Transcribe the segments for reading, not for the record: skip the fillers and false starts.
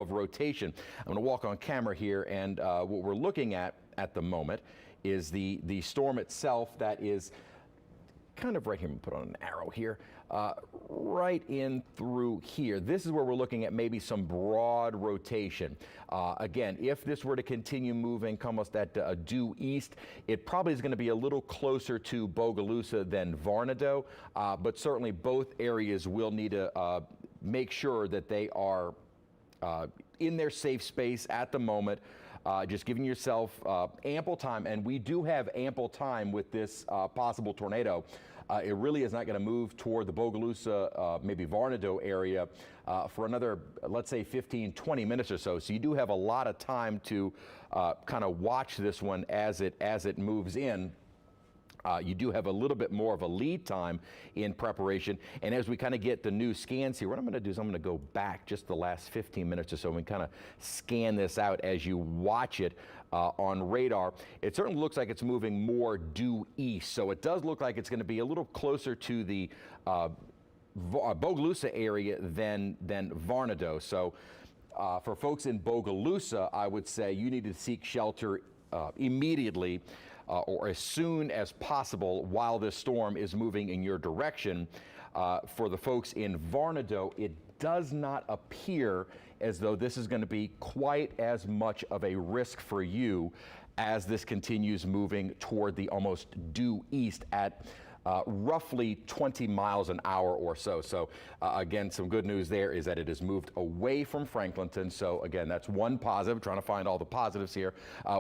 of rotation. I'm going to walk on camera here, and what we're looking at the moment is the storm itself that is kind of right here. I'm going to put on an arrow here, right in through here. This is where we're looking at maybe some broad rotation. Again, if this were to continue moving, almost that due east, it probably is going to be a little closer to Bogalusa than Varnado, but certainly both areas will need to make sure that they are in their safe space at the moment, just giving yourself ample time. And we do have ample time with this possible tornado. It really is not going to move toward the Bogalusa, maybe Varnado area for another, let's say, 15, 20 minutes or so. So you do have a lot of time to kind of watch this one as it moves in. You do have a little bit more of a lead time in preparation. And as we kind of get the new scans here, what I'm going to do is I'm going to go back just the last 15 minutes or so and kind of scan this out as you watch it on radar. It certainly looks like it's moving more due east. So it does look like it's going to be a little closer to the Bogalusa area than Varnado. So for folks in Bogalusa, I would say you need to seek shelter immediately or as soon as possible while this storm is moving in your direction. For the folks in Varnado, it does not appear as though this is going to be quite as much of a risk for you as this continues moving toward the almost due east at roughly 20 miles an hour or so. So again, some good news there is that it has moved away from Franklinton. So again, that's one positive, trying to find all the positives here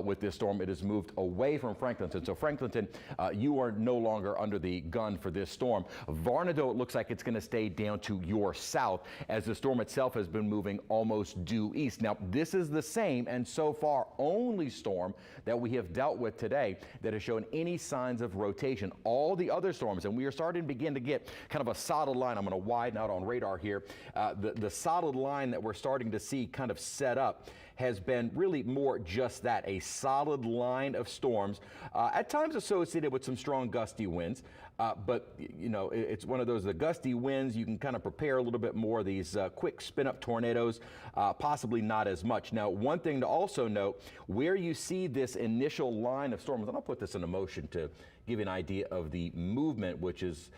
with this storm. It has moved away from Franklinton. So Franklinton, you are no longer under the gun for this storm. Varnado, it looks like it's going to stay down to your south as the storm itself has been moving almost due east. Now, this is the same and so far only storm that we have dealt with today that has shown any signs of rotation. All the other storms, and we are starting to begin to get kind of a solid line. I'm going to widen out on radar here. The solid line that we're starting to see kind of set up has been really more just that, a solid line of storms, at times associated with some strong gusty winds. But, you know, it's one of those, the gusty winds, you can kind of prepare a little bit more. These quick spin-up tornadoes, possibly not as much. Now, one thing to also note, where you see this initial line of storms, and I'll put this into motion to give you an idea of the movement, which is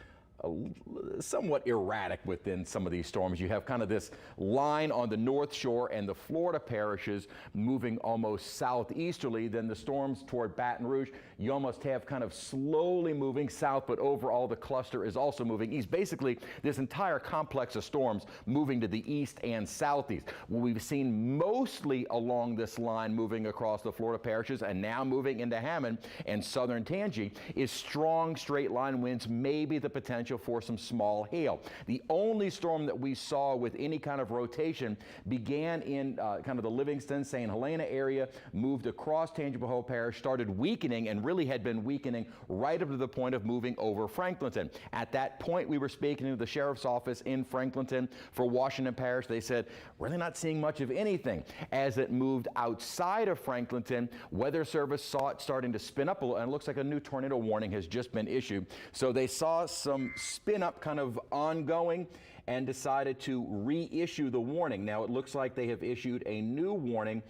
somewhat erratic within some of these storms. You have kind of this line on the North Shore and the Florida parishes moving almost southeasterly. Then the storms toward Baton Rouge, you almost have kind of slowly moving south, but overall the cluster is also moving east. Basically, this entire complex of storms moving to the east and southeast. What we've seen mostly along this line moving across the Florida parishes and now moving into Hammond and southern Tammany is strong straight line winds, maybe the potential for some small hail. The only storm that we saw with any kind of rotation began in kind of the Livingston, St. Helena area, moved across Tangipahoa Parish, started weakening, and really had been weakening right up to the point of moving over Franklinton. At that point, we were speaking to the sheriff's office in Franklinton for Washington Parish. They said, really not seeing much of anything. As it moved outside of Franklinton, Weather Service saw it starting to spin up a little, and it looks like a new tornado warning has just been issued. So they saw some spin up kind of ongoing and decided to reissue the warning. Now it looks like they have issued a new warning.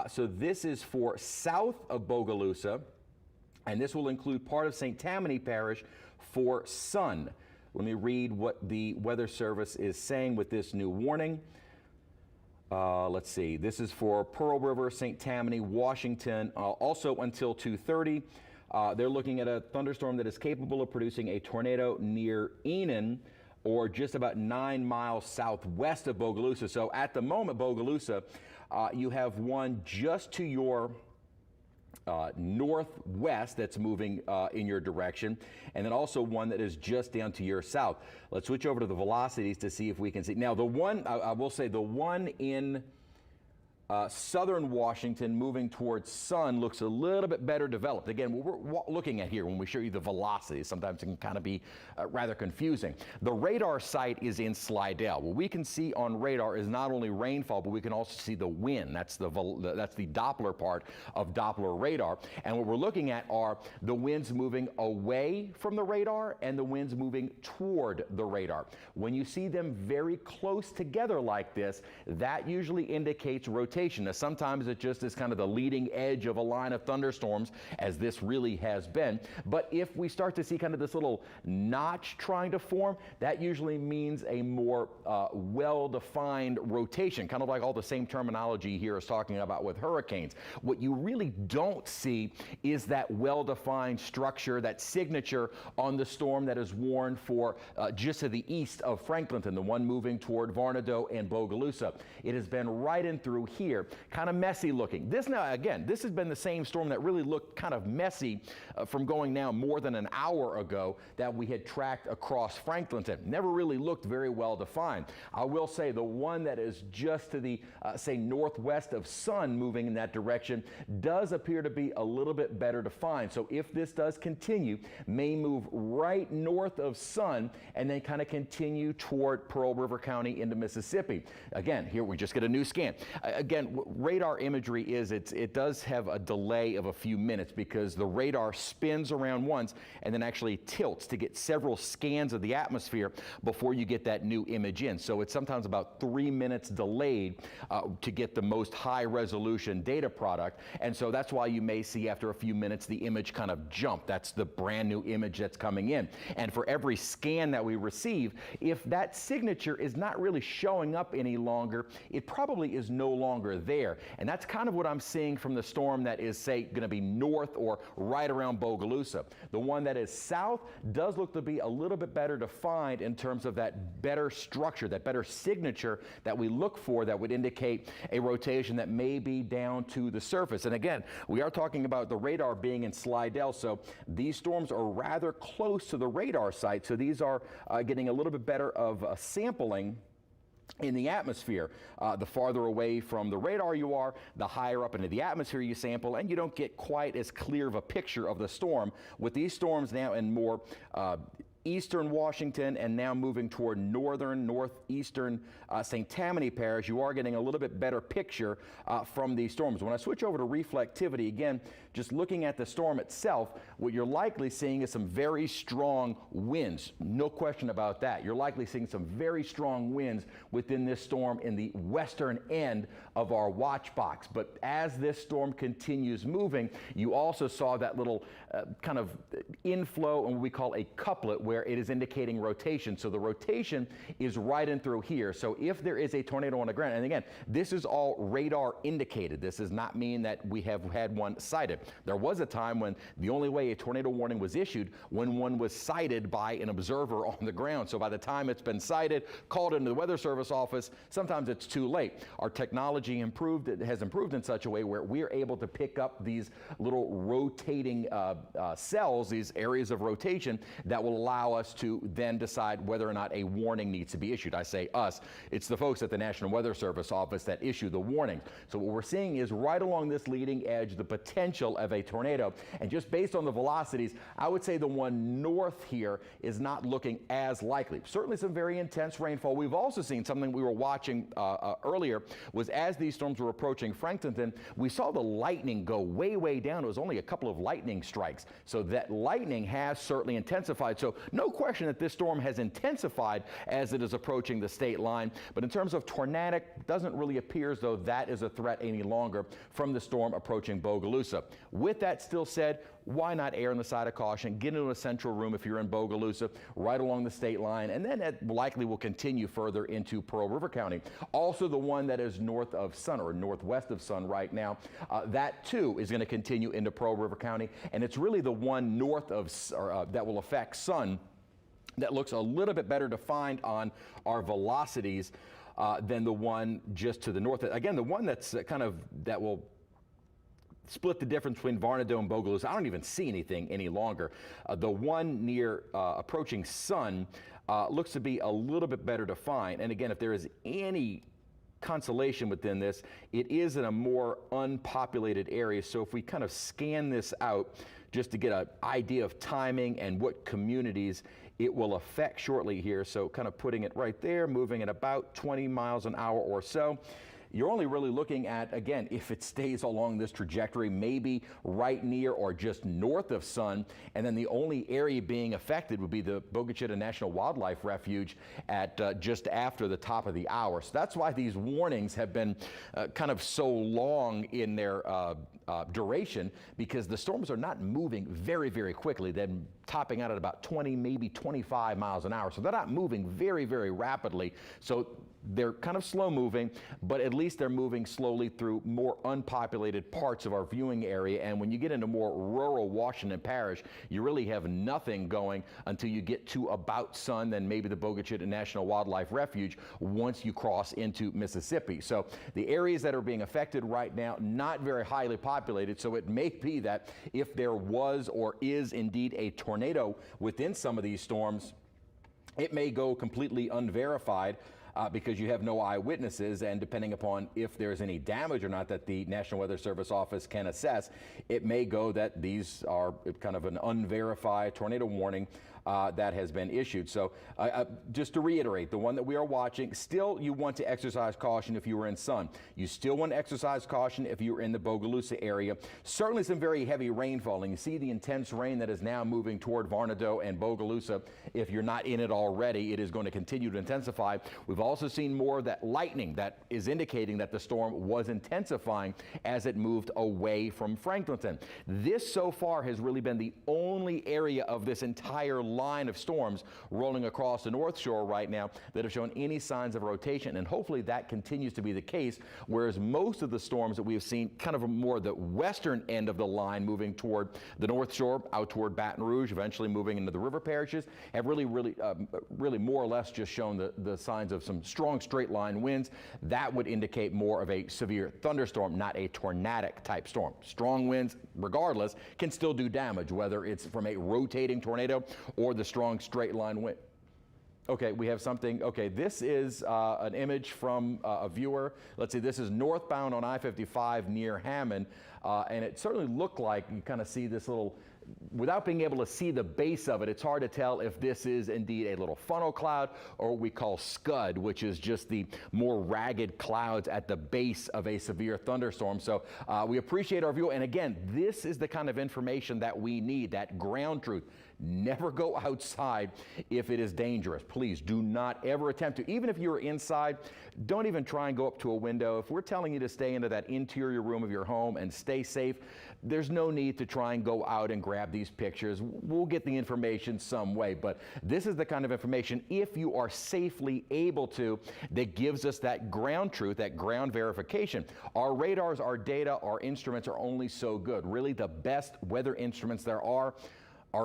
So this is for south of Bogalusa, and this will include part of St. Tammany Parish for sun. Let me read what the Weather Service is saying with this new warning. Let's see. This is for Pearl River, St. Tammany, Washington, also until 2:30. They're looking at a thunderstorm that is capable of producing a tornado near Enon, or just about 9 miles southwest of Bogalusa. So at the moment, Bogalusa, you have one just to your northwest that's moving in your direction, and then also one that is just down to your south. Let's switch over to the velocities to see if we can see. Now, the one, I will say, the one in Southern Washington moving towards sun looks a little bit better developed. Again, what we're looking at here when we show you the velocity, sometimes it can kind of be rather confusing. The radar site is in Slidell. What we can see on radar is not only rainfall, but we can also see the wind. That's the Doppler part of Doppler radar. And what we're looking at are the winds moving away from the radar and the winds moving toward the radar. When you see them very close together like this, that usually indicates rotation. Now, sometimes it just is kind of the leading edge of a line of thunderstorms, as this really has been. But if we start to see kind of this little notch trying to form, that usually means a more well-defined rotation, kind of like all the same terminology here is talking about with hurricanes. What you really don't see is that well-defined structure, that signature on the storm that is warned for just to the east of Franklinton, the one moving toward Varnado and Bogalusa. It has been right in through here, kind of messy looking. This now, again, this has been the same storm that really looked kind of messy from going now more than an hour ago that we had tracked across Franklinton. Never really looked very well defined. I will say the one that is just to the, say, northwest of sun moving in that direction does appear to be a little bit better defined. So if this does continue, may move right north of sun and then kind of continue toward Pearl River County into Mississippi. Again, here we just get a new scan. Again, radar imagery is, it does have a delay of a few minutes because the radar spins around once and then actually tilts to get several scans of the atmosphere before you get that new image in. So it's sometimes about 3 minutes delayed to get the most high resolution data product. And so that's why you may see after a few minutes the image kind of jump. That's the brand new image that's coming in. And for every scan that we receive, if that signature is not really showing up any longer, it probably is no longer there. And that's kind of what I'm seeing from the storm that is, say, going to be north or right around Bogalusa. The one that is south does look to be a little bit better defined in terms of that better structure, that better signature that we look for that would indicate a rotation that may be down to the surface. And again, we are talking about the radar being in Slidell, so these storms are rather close to the radar site, so these are getting a little bit better of sampling in the atmosphere. The farther away from the radar you are, the higher up into the atmosphere you sample, and you don't get quite as clear of a picture of the storm. With these storms now in more eastern Washington and now moving toward northeastern St. Tammany Parish, you are getting a little bit better picture from these storms. When I switch over to reflectivity, again, just looking at the storm itself, what you're likely seeing is some very strong winds. No question about that. You're likely seeing some very strong winds within this storm in the western end of our watch box. But as this storm continues moving, you also saw that little kind of inflow and what we call a couplet, where it is indicating rotation. So the rotation is right in through here. So if there is a tornado on the ground, and again, this is all radar indicated. This does not mean that we have had one sighted. There was a time when the only way a tornado warning was issued when one was sighted by an observer on the ground. So by the time it's been sighted, called into the Weather Service office, sometimes it's too late. Our technology has improved in such a way where we're able to pick up these little rotating cells, these areas of rotation that will allow us to then decide whether or not a warning needs to be issued. I say us, it's the folks at the National Weather Service office that issue the warnings. So what we're seeing is right along this leading edge, the potential of a tornado. And just based on the velocities, I would say the one north here is not looking as likely. Certainly some very intense rainfall. We've also seen something we were watching earlier was as these storms were approaching Franklinton, we saw the lightning go way, way down. It was only a couple of lightning strikes. So that lightning has certainly intensified. So no question that this storm has intensified as it is approaching the state line. But in terms of tornadic, doesn't really appear as though that is a threat any longer from the storm approaching Bogalusa. With that still said, why not err on the side of caution? Get into a central room if you're in Bogalusa, right along the state line, and then it likely will continue further into Pearl River County. Also the one that is north of Sun, or northwest of Sun right now, that too is going to continue into Pearl River County, and it's really the one north of, that will affect Sun that looks a little bit better defined on our velocities than the one just to the north. Again, the one that's that will split the difference between Varnado and Bogalusa. I don't even see anything any longer. The one near approaching Sun looks to be a little bit better defined. And again, if there is any consolation within this, it is in a more unpopulated area. So if we kind of scan this out just to get an idea of timing and what communities it will affect shortly here. So kind of putting it right there, moving at about 20 miles an hour or so. You're only really looking at, again, if it stays along this trajectory, maybe right near or just north of Sun, and then the only area being affected would be the Bogue Chitto National Wildlife Refuge at just after the top of the hour. So that's why these warnings have been kind of so long in their duration, because the storms are not moving very, very quickly. They're topping out at about 20, maybe 25 miles an hour. So they're not moving very, very rapidly. So they're kind of slow moving, but at least they're moving slowly through more unpopulated parts of our viewing area. And when you get into more rural Washington Parish, you really have nothing going until you get to about Sun, then maybe the Bogue Chitto National Wildlife Refuge once you cross into Mississippi. So the areas that are being affected right now, not very highly populated. So it may be that if there was or is indeed a tornado within some of these storms, it may go completely unverified. Because you have no eyewitnesses, and depending upon if there's any damage or not that the National Weather Service office can assess, it may go that these are kind of an unverified tornado warning that has been issued. So just to reiterate, the one that we are watching, still you want to exercise caution if you were in Sun. You still want to exercise caution if you were in the Bogalusa area. Certainly some very heavy rainfall, and you see the intense rain that is now moving toward Varnado and Bogalusa. If you're not in it already, it is going to continue to intensify. We've also seen more of that lightning that is indicating that the storm was intensifying as it moved away from Franklinton. This so far has really been the only area of this entire line of storms rolling across the North Shore right now that have shown any signs of rotation, and hopefully that continues to be the case, whereas most of the storms that we have seen kind of more the western end of the line moving toward the North Shore, out toward Baton Rouge, eventually moving into the river parishes, have really more or less just shown the signs of some strong straight line winds. That would indicate more of a severe thunderstorm, not a tornadic type storm. Strong winds, regardless, can still do damage, whether it's from a rotating tornado or the strong straight line wind. Okay, we have something. Okay, this is an image from a viewer. Let's see, this is northbound on I-55 near Hammond, and it certainly looked like you kind of see this little, without being able to see the base of it, it's hard to tell if this is indeed a little funnel cloud or what we call scud, which is just the more ragged clouds at the base of a severe thunderstorm. So we appreciate our view. And again, this is the kind of information that we need, that ground truth. Never go outside if it is dangerous. Please do not ever attempt to. Even if you're inside, don't even try and go up to a window. If we're telling you to stay into that interior room of your home and stay safe, there's no need to try and go out and grab these pictures. We'll get the information some way, but this is the kind of information, if you are safely able to, that gives us that ground truth, that ground verification. Our radars, our data, our instruments are only so good. Really, the best weather instruments there are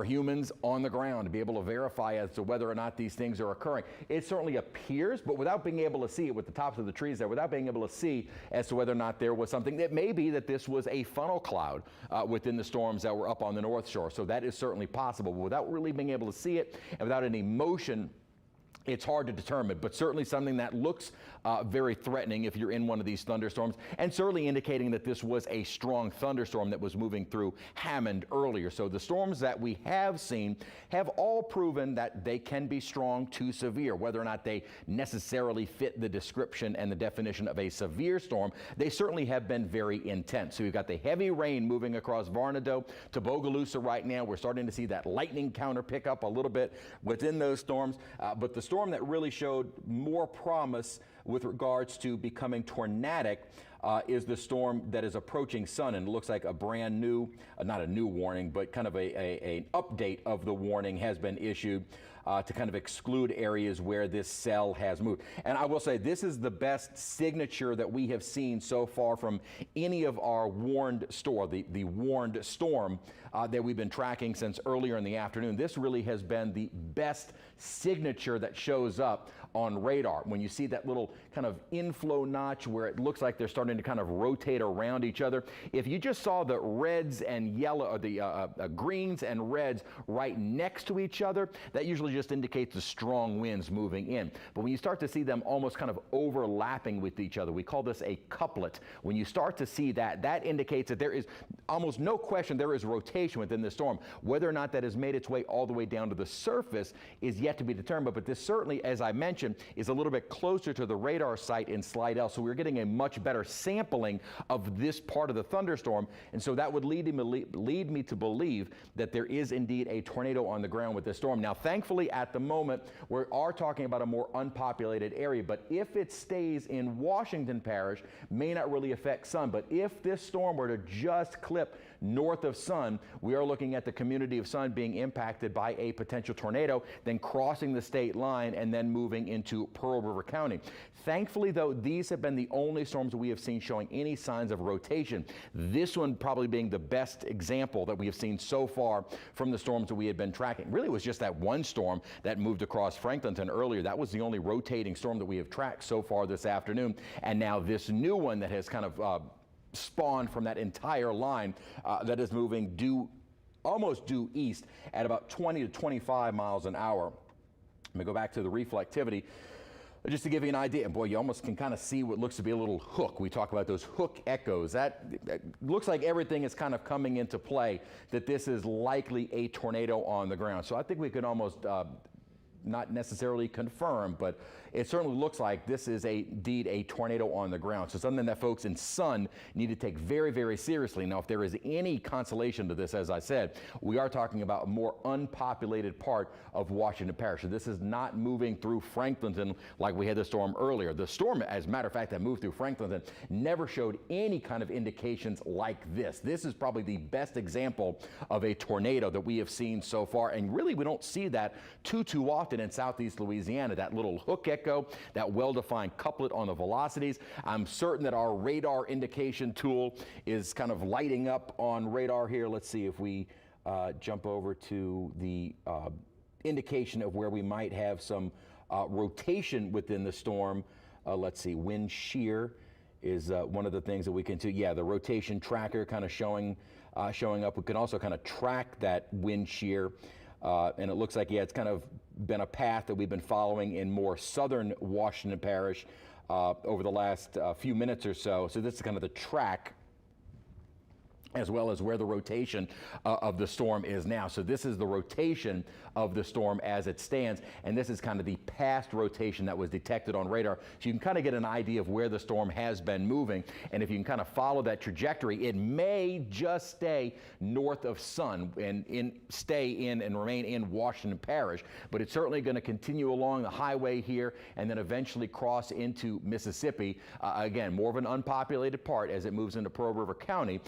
humans on the ground to be able to verify as to whether or not these things are occurring. It certainly appears, but without being able to see it with the tops of the trees there, without being able to see as to whether or not there was something, it may be that this was a funnel cloud within the storms that were up on the North Shore. So that is certainly possible, but without really being able to see it and without any motion, it's hard to determine, but certainly something that looks very threatening if you're in one of these thunderstorms, and certainly indicating that this was a strong thunderstorm that was moving through Hammond earlier. So the storms that we have seen have all proven that they can be strong to severe. Whether or not they necessarily fit the description and the definition of a severe storm, they certainly have been very intense. So you've got the heavy rain moving across Varnado to Bogalusa right now. We're starting to see that lightning counter pick up a little bit within those storms, but the storm that really showed more promise with regards to becoming tornadic is the storm that is approaching Sun, and it looks like a brand new, not a new warning, but kind of an update of the warning has been issued to kind of exclude areas where this cell has moved. And I will say this is the best signature that we have seen so far from any of our warned the warned storm that we've been tracking since earlier in the afternoon. This really has been the best signature that shows up on radar. When you see that little kind of inflow notch where it looks like they're starting to kind of rotate around each other, if you just saw the reds and yellow, or the greens and reds right next to each other, that usually just indicates the strong winds moving in. But when you start to see them almost kind of overlapping with each other, we call this a couplet. When you start to see that, that indicates that there is almost no question there is rotation within the storm. Whether or not that has made its way all the way down to the surface is yet to be determined, but this certainly, as I mentioned, is a little bit closer to the radar site in Slidell, so we're getting a much better sampling of this part of the thunderstorm, and so that would lead me to believe that there is indeed a tornado on the ground with this storm. Now, thankfully, at the moment, we are talking about a more unpopulated area, but if it stays in Washington Parish, may not really affect Sun, but if this storm were to just clip north of Sun, we are looking at the community of Sun being impacted by a potential tornado, then crossing the state line and then moving into Pearl River County. Thankfully, though, these have been the only storms that we have seen showing any signs of rotation. This one probably being the best example that we have seen so far from the storms that we had been tracking. Really, it was just that one storm that moved across Franklinton earlier. That was the only rotating storm that we have tracked so far this afternoon. And now this new one that has kind of spawned from that entire line that is moving almost due east at about 20 to 25 miles an hour. Let me go back to the reflectivity. Just to give you an idea, boy, you almost can kind of see what looks to be a little hook. We talk about those hook echoes. That looks like everything is kind of coming into play, that this is likely a tornado on the ground. So I think we could almost not necessarily confirm, but it certainly looks like this is indeed a tornado on the ground. So something that folks in Sun need to take very, very seriously. Now, if there is any consolation to this, as I said, we are talking about a more unpopulated part of Washington Parish. So this is not moving through Franklinton like we had the storm earlier. The storm, as a matter of fact, that moved through Franklinton never showed any kind of indications like this. This is probably the best example of a tornado that we have seen so far, and really we don't see that too often in southeast Louisiana. That little hook echo, that well-defined couplet on the velocities. I'm certain that our radar indication tool is kind of lighting up on radar here. Let's see if we jump over to the indication of where we might have some rotation within the storm. Let's see, wind shear is one of the things that we can do. Yeah, the rotation tracker kind of showing up. We can also kind of track that wind shear. And it looks like, yeah, it's kind of been a path that we've been following in more southern Washington Parish over the last few minutes or so. So this is kind of the track, as well as where the rotation of the storm is now. So this is the rotation of the storm as it stands, and this is kind of the past rotation that was detected on radar. So you can kind of get an idea of where the storm has been moving, and if you can kind of follow that trajectory, it may just stay north of Sun and stay in and remain in Washington Parish, but it's certainly going to continue along the highway here and then eventually cross into Mississippi. Again, more of an unpopulated part as it moves into Pearl River County,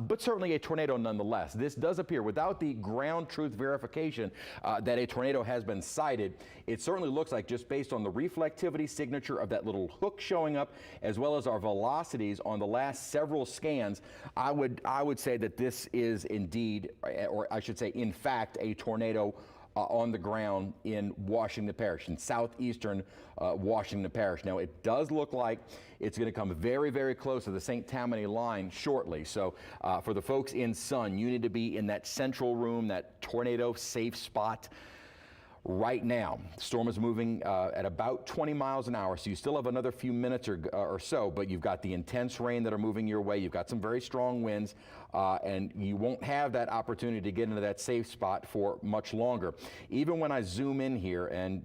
but certainly a tornado nonetheless. This does appear, without the ground truth verification that a tornado has been sighted, it certainly looks like, just based on the reflectivity signature of that little hook showing up, as well as our velocities on the last several scans, I would say that this is indeed, or I should say in fact, a tornado on the ground in Washington Parish, in southeastern Washington Parish. Now, it does look like it's going to come very, very close to the St. Tammany line shortly. So for the folks in Sun, you need to be in that central room, that tornado safe spot right now. The storm is moving at about 20 miles an hour, so you still have another few minutes or so, but you've got the intense rain that are moving your way. You've got some very strong winds, and you won't have that opportunity to get into that safe spot for much longer. Even when I zoom in here, and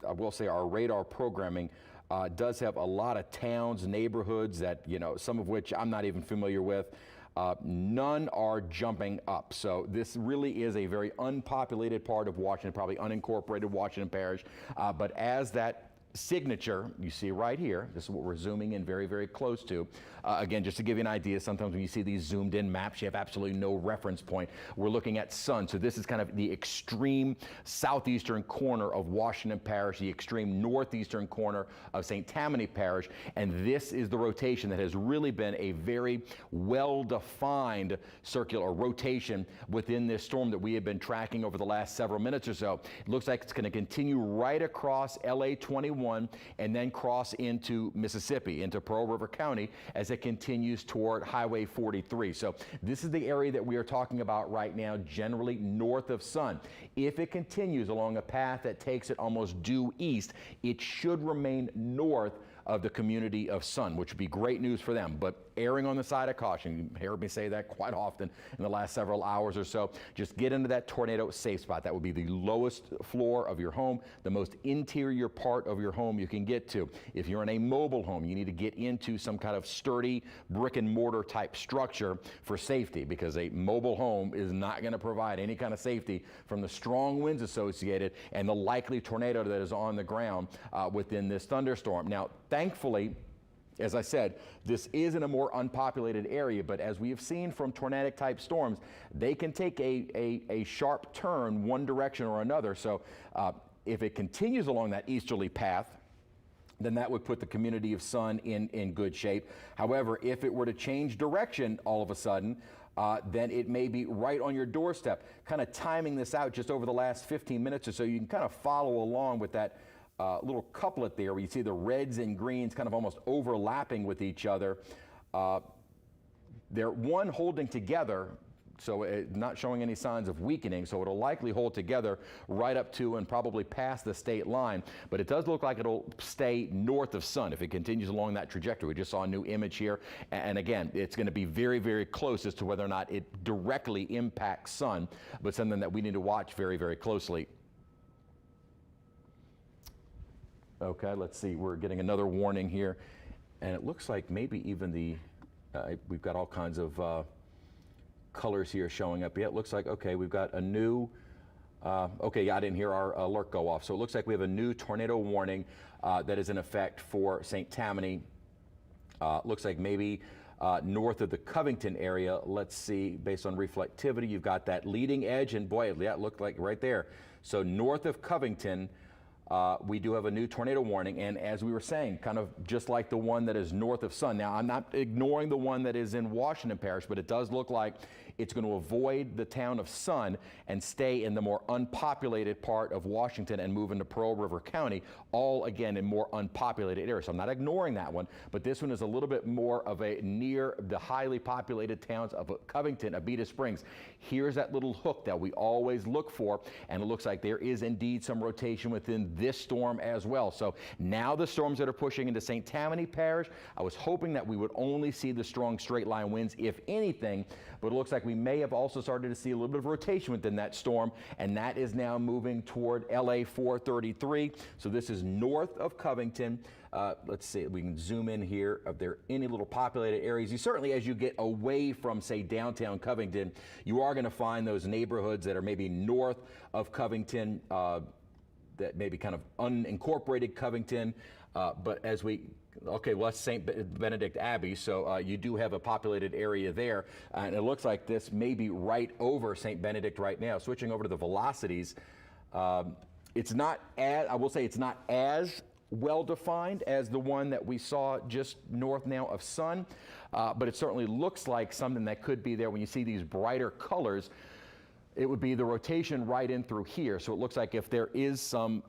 I will say our radar programming does have a lot of towns, neighborhoods that, some of which I'm not even familiar with. None are jumping up. So this really is a very unpopulated part of Washington, probably unincorporated Washington Parish. But as that signature you see right here, this is what we're zooming in very, very close to. Again, just to give you an idea, sometimes when you see these zoomed in maps, you have absolutely no reference point. We're looking at Sun. So this is kind of the extreme southeastern corner of Washington Parish, the extreme northeastern corner of St. Tammany Parish. And this is the rotation that has really been a very well-defined circular rotation within this storm that we have been tracking over the last several minutes or so. It looks like it's going to continue right across LA 21. 1 and then cross into Mississippi, into Pearl River County as it continues toward Highway 43. So this is the area that we are talking about right now, generally north of Sun. If it continues along a path that takes it almost due east, it should remain north of the community of Sun, which would be great news for them, but erring on the side of caution. You heard me say that quite often in the last several hours or so. Just get into that tornado safe spot. That would be the lowest floor of your home, the most interior part of your home you can get to. If you're in a mobile home, you need to get into some kind of sturdy brick and mortar type structure for safety, because a mobile home is not going to provide any kind of safety from the strong winds associated and the likely tornado that is on the ground within this thunderstorm. Now, thankfully, as I said, this is in a more unpopulated area, but as we have seen from tornadic type storms, they can take a sharp turn one direction or another. So if it continues along that easterly path, then that would put the community of Sun in good shape. However, if it were to change direction all of a sudden, then it may be right on your doorstep. Kind of timing this out just over the last 15 minutes or so, you can kind of follow along with that little couplet there where you see the reds and greens kind of almost overlapping with each other. They're one holding together, so not showing any signs of weakening, so it'll likely hold together right up to and probably past the state line. But it does look like it'll stay north of Sun if it continues along that trajectory. We just saw a new image here, and again, it's going to be very, very close as to whether or not it directly impacts Sun, but something that we need to watch very, very closely. Okay, let's see, we're getting another warning here, and it looks like maybe even the, we've got all kinds of colors here showing up. Yeah, it looks like, okay, we've got a new, okay, yeah, I didn't hear our alert go off, so it looks like we have a new tornado warning that is in effect for St. Tammany. Looks like maybe north of the Covington area. Let's see, based on reflectivity, you've got that leading edge, and boy, yeah, it looked like right there. So north of Covington, we do have a new tornado warning, and as we were saying, kind of just like the one that is north of Sun. Now, I'm not ignoring the one that is in Washington Parish, but it does look like it's going to avoid the town of Sun and stay in the more unpopulated part of Washington and move into Pearl River County, all again in more unpopulated areas. So I'm not ignoring that one, but this one is a little bit more of a near the highly populated towns of Covington, Abbey Springs. Here's that little hook that we always look for, and it looks like there is indeed some rotation within this storm as well. So now the storms that are pushing into St. Tammany Parish, I was hoping that we would only see the strong straight line winds, if anything, but it looks like we may have also started to see a little bit of rotation within that storm, and that is now moving toward LA 433. So this is north of Covington. Let's see, we can zoom in here. If there are any little populated areas, you certainly, as you get away from, say, downtown Covington, you are going to find those neighborhoods that are maybe north of Covington, that maybe kind of unincorporated Covington, but as we, okay, well, that's St. Benedict Abbey, so you do have a populated area there, and it looks like this may be right over St. Benedict right now. Switching over to the velocities, it's not as, I will say it's not as well defined as the one that we saw just north now of Sun, but it certainly looks like something that could be there when you see these brighter colors. It would be the rotation right in through here. So it looks like if there is some,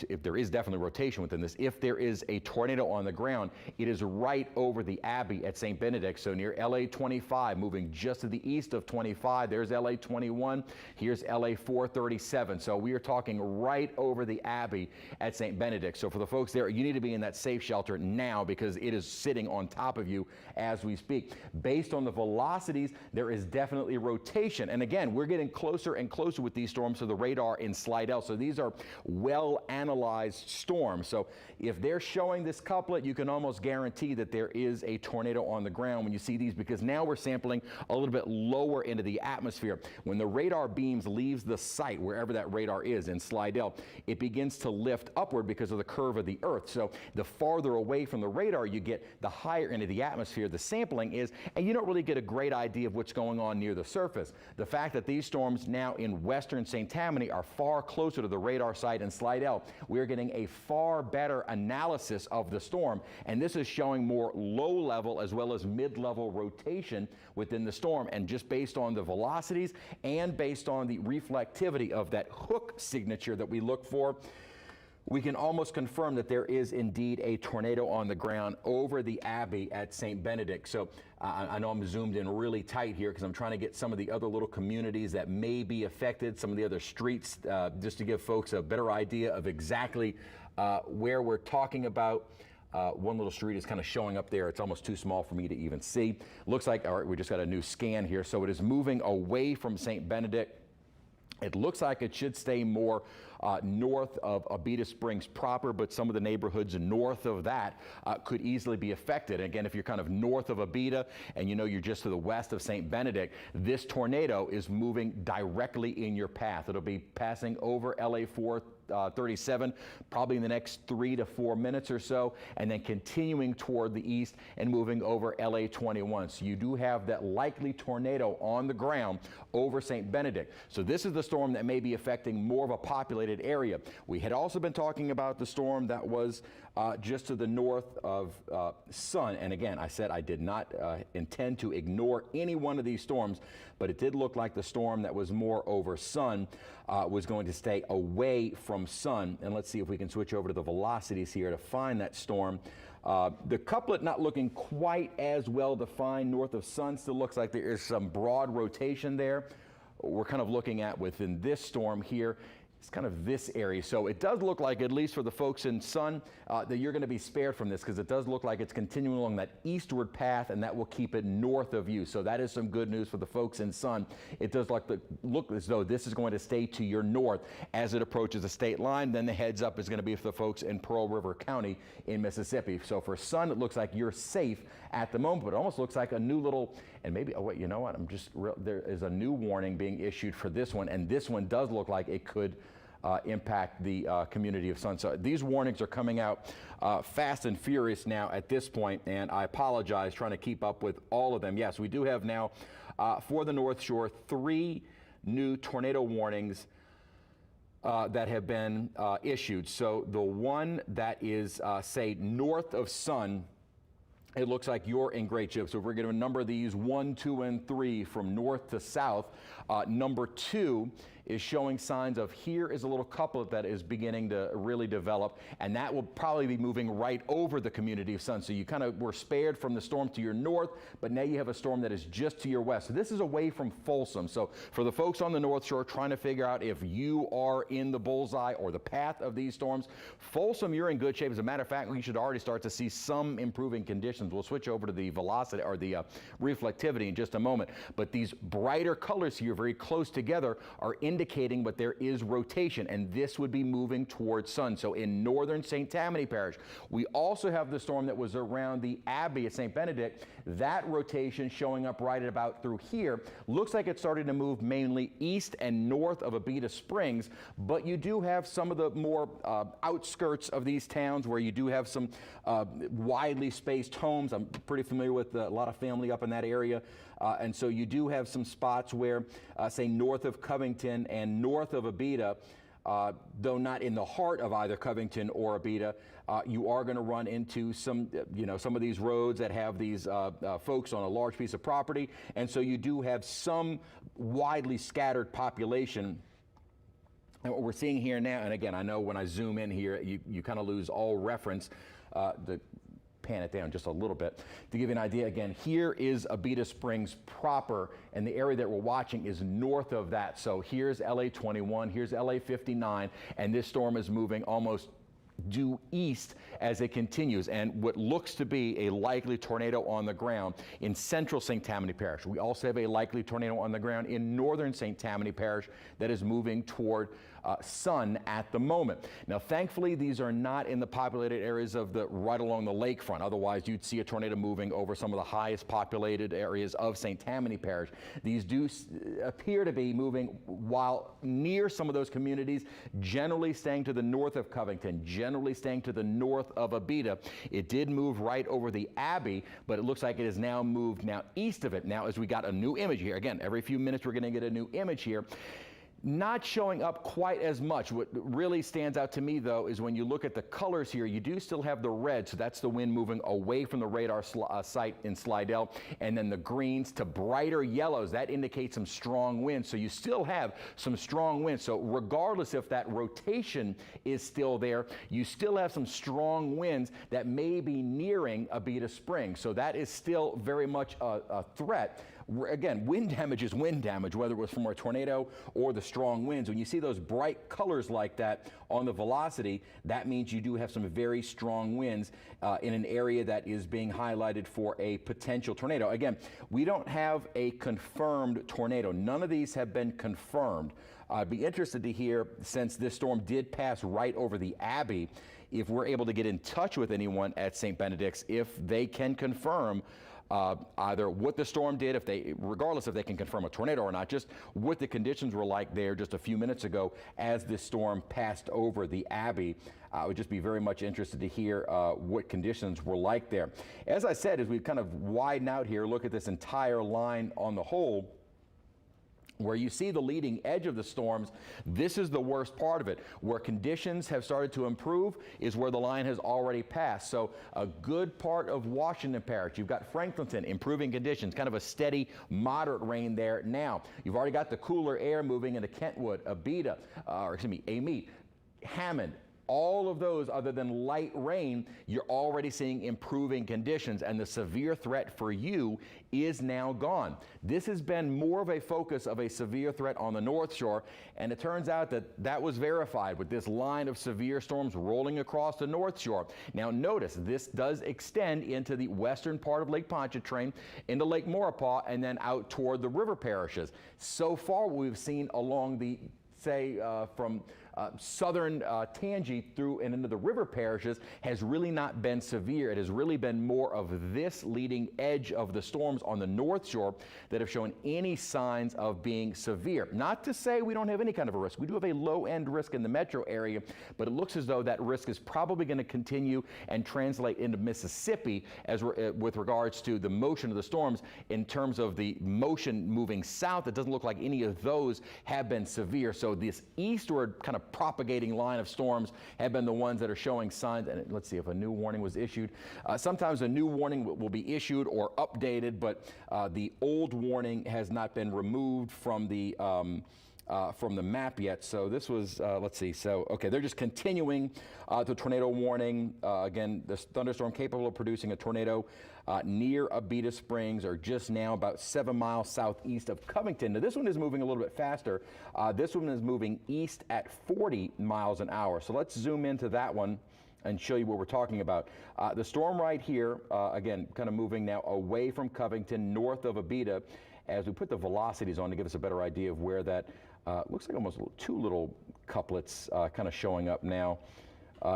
if there is definitely rotation within this, if there is a tornado on the ground, it is right over the Abbey at St. Benedict. So near LA 25, moving just to the east of 25, there's LA 21, here's LA 437. So we are talking right over the Abbey at St. Benedict. So for the folks there, you need to be in that safe shelter now because it is sitting on top of you as we speak. Based on the velocities, there is definitely rotation. And again, we're getting closer and closer with these storms to the radar in Slidell. So these are well analyzed storms. So if they're showing this couplet, you can almost guarantee that there is a tornado on the ground when you see these, because now we're sampling a little bit lower into the atmosphere. When the radar beams leaves the site, wherever that radar is in Slidell, it begins to lift upward because of the curve of the earth. So the farther away from the radar you get, the higher into the atmosphere the sampling is, and you don't really get a great idea of what's going on near the surface. The fact that these storms now in western St. Tammany are far closer to the radar site in Slidell, we're getting a far better analysis of the storm, and this is showing more low-level as well as mid-level rotation within the storm. And just based on the velocities and based on the reflectivity of that hook signature that we look for, We can almost confirm that there is indeed a tornado on the ground over the Abbey at St. Benedict. So I know I'm zoomed in really tight here because I'm trying to get some of the other little communities that may be affected, some of the other streets, just to give folks a better idea of exactly where we're talking about. One little street is kind of showing up there. It's almost too small for me to even see. Looks like, all right, we just got a new scan here. So it is moving away from St. Benedict. It looks like it should stay more north of Abita Springs proper, but some of the neighborhoods north of that could easily be affected. And again, if you're kind of north of Abita and you know you're just to the west of St. Benedict, this tornado is moving directly in your path. It'll be passing over LA 437 probably in the next 3 to 4 minutes or so, and then continuing toward the east and moving over LA 21. So you do have that likely tornado on the ground over St. Benedict. So this is the storm that may be affecting more of a populated area. We had also been talking about the storm that was just to the north of Sun. And again, I said I did not intend to ignore any one of these storms, but it did look like the storm that was more over Sun was going to stay away from Sun. And let's see if we can switch over to the velocities here to find that storm. The couplet not looking quite as well defined north of Sun. Still looks like there is some broad rotation there. We're kind of looking at within this storm here. It's kind of this area. So it does look like, at least for the folks in Sun, that you're going to be spared from this because it does look like it's continuing along that eastward path, and that will keep it north of you. So that is some good news for the folks in Sun. It does look as though this is going to stay to your north as it approaches the state line. Then the heads up is going to be for the folks in Pearl River County in Mississippi. So for Sun, it looks like you're safe at the moment, but it almost looks like a new little, and maybe, oh wait, you know what? There is a new warning being issued for this one, and this one does look like it could impact the community of Sun. So these warnings are coming out fast and furious now at this point, and I apologize trying to keep up with all of them. Yes, we do have now for the North Shore 3 new tornado warnings that have been issued. So the one that is, say, north of Sun, it looks like you're in great shape. So if we're going to number these 1, 2, and 3 from north to south, number 2 is showing signs of here is a little couplet that is beginning to really develop, and that will probably be moving right over the community of Sun. So you kind of were spared from the storm to your north, but now you have a storm that is just to your west. So this is away from Folsom. So for the folks on the North Shore trying to figure out if you are in the bullseye or the path of these storms, Folsom, you're in good shape. As a matter of fact, we should already start to see some improving conditions. We'll switch over to the velocity or the reflectivity in just a moment. But these brighter colors here, very close together, are indicating that there is rotation, and this would be moving towards Sun. So in northern St. Tammany Parish, we also have the storm that was around the Abbey at St. Benedict. That rotation showing up right at about through here. Looks like it's starting to move mainly east and north of Abita Springs, but you do have some of the more outskirts of these towns where you do have some widely spaced homes. I'm pretty familiar with a lot of family up in that area. And so you do have some spots where, say, north of Covington and north of Abita, though not in the heart of either Covington or Abita, you are going to run into some, some of these roads that have these folks on a large piece of property. And so you do have some widely scattered population. And what we're seeing here now, and again, I know when I zoom in here, you kind of lose all reference. Pan it down just a little bit to give you an idea. Again, here is Abita Springs proper, and the area that we're watching is north of that. So here's LA 21, here's LA 59, and this storm is moving almost due east as it continues, and what looks to be a likely tornado on the ground in central St. Tammany Parish. We also have a likely tornado on the ground in northern St. Tammany Parish that is moving toward Sun at the moment. Now, thankfully, these are not in the populated areas of right along the lakefront. Otherwise, you'd see a tornado moving over some of the highest populated areas of St. Tammany Parish. These do appear to be moving while near some of those communities, generally staying to the north of Covington, generally staying to the north of Abita. It did move right over the Abbey, but it looks like it has now moved east of it. Now, as we got a new image here, again, every few minutes we're going to get a new image here. Not showing up quite as much. What really stands out to me, though, is when you look at the colors here, you do still have the red, so that's the wind moving away from the radar site in Slidell, and then the greens to brighter yellows. That indicates some strong winds, so you still have some strong winds. So regardless if that rotation is still there, you still have some strong winds that may be nearing Abbey Springs. So that is still very much a threat. Again, wind damage is wind damage, whether it was from a tornado or the strong winds. When you see those bright colors like that on the velocity, that means you do have some very strong winds in an area that is being highlighted for a potential tornado. Again, we don't have a confirmed tornado. None of these have been confirmed. I'd be interested to hear, since this storm did pass right over the Abbey, if we're able to get in touch with anyone at St. Benedict's, if they can confirm either what the storm did, regardless if they can confirm a tornado or not, just what the conditions were like there just a few minutes ago as this storm passed over the Abbey. I would just be very much interested to hear what conditions were like there. As I said, as we kind of widen out here, look at this entire line on the whole, where you see the leading edge of the storms, this is the worst part of it. Where conditions have started to improve is where the line has already passed. So a good part of Washington Parish, you've got Franklinton, improving conditions, kind of a steady, moderate rain there now. You've already got the cooler air moving into Kentwood, Amite, Hammond. All of those, other than light rain, you're already seeing improving conditions, and the severe threat for you is now gone. This has been more of a focus of a severe threat on the North Shore, and it turns out that that was verified with this line of severe storms rolling across the North Shore. Now notice, this does extend into the western part of Lake Pontchartrain, into Lake Maurepas, and then out toward the river parishes. So far, what we've seen along the, from southern Tangi through and into the river parishes has really not been severe. It has really been more of this leading edge of the storms on the North Shore that have shown any signs of being severe. Not to say we don't have any kind of a risk. We do have a low-end risk in the metro area, but it looks as though that risk is probably going to continue and translate into Mississippi as with regards to the motion of the storms. In terms of the motion moving south, it doesn't look like any of those have been severe. So this eastward kind of propagating line of storms have been the ones that are showing signs. And let's see if a new warning was issued. Sometimes a new warning will be issued or updated, but the old warning has not been removed from the map yet. So this was, let's see, so, okay, they're just continuing the tornado warning. Again, this thunderstorm capable of producing a tornado near Abbey Springs, or just now about 7 miles southeast of Covington. Now, this one is moving a little bit faster. This one is moving east at 40 miles an hour. So let's zoom into that one and show you what we're talking about. The storm right here, again, kind of moving now away from Covington, north of Abbey. As we put the velocities on to give us a better idea of where that looks like almost two little couplets kind of showing up now.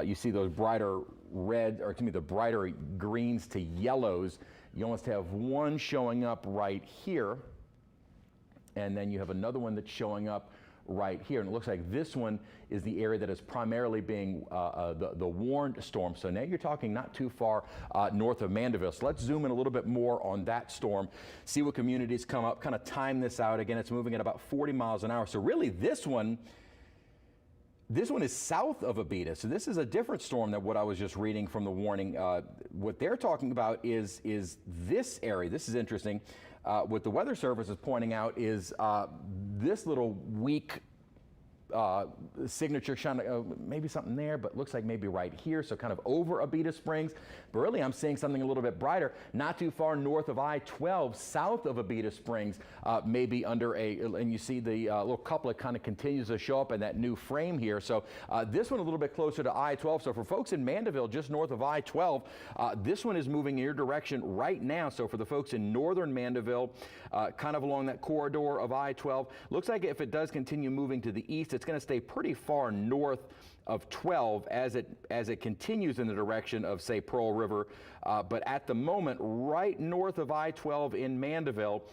You see those brighter red, or excuse me, the brighter greens to yellows. You almost have one showing up right here, and then you have another one that's showing up right here. And it looks like this one is the area that is primarily being the warned storm. So now you're talking not too far north of Mandeville. So let's zoom in a little bit more on that storm, see what communities come up, kind of time this out. Again, it's moving at about 40 miles an hour. So really this one is south of Abbey. So this is a different storm than what I was just reading from the warning. What they're talking about is this area. This is interesting. What the Weather Service is pointing out is this little weak signature, maybe something there, but looks like maybe right here, so kind of over Abbey Springs. But really, I'm seeing something a little bit brighter, not too far north of I-12, south of Abbey Springs, maybe under and you see the little couplet kind of continues to show up in that new frame here. So this one a little bit closer to I-12. So for folks in Mandeville, just north of I-12, this one is moving in your direction right now. So for the folks in northern Mandeville, kind of along that corridor of I-12, looks like if it does continue moving to the east, it's going to stay pretty far north of 12 as it continues in the direction of, say, Pearl River. But at the moment, right north of I-12 in Mandeville,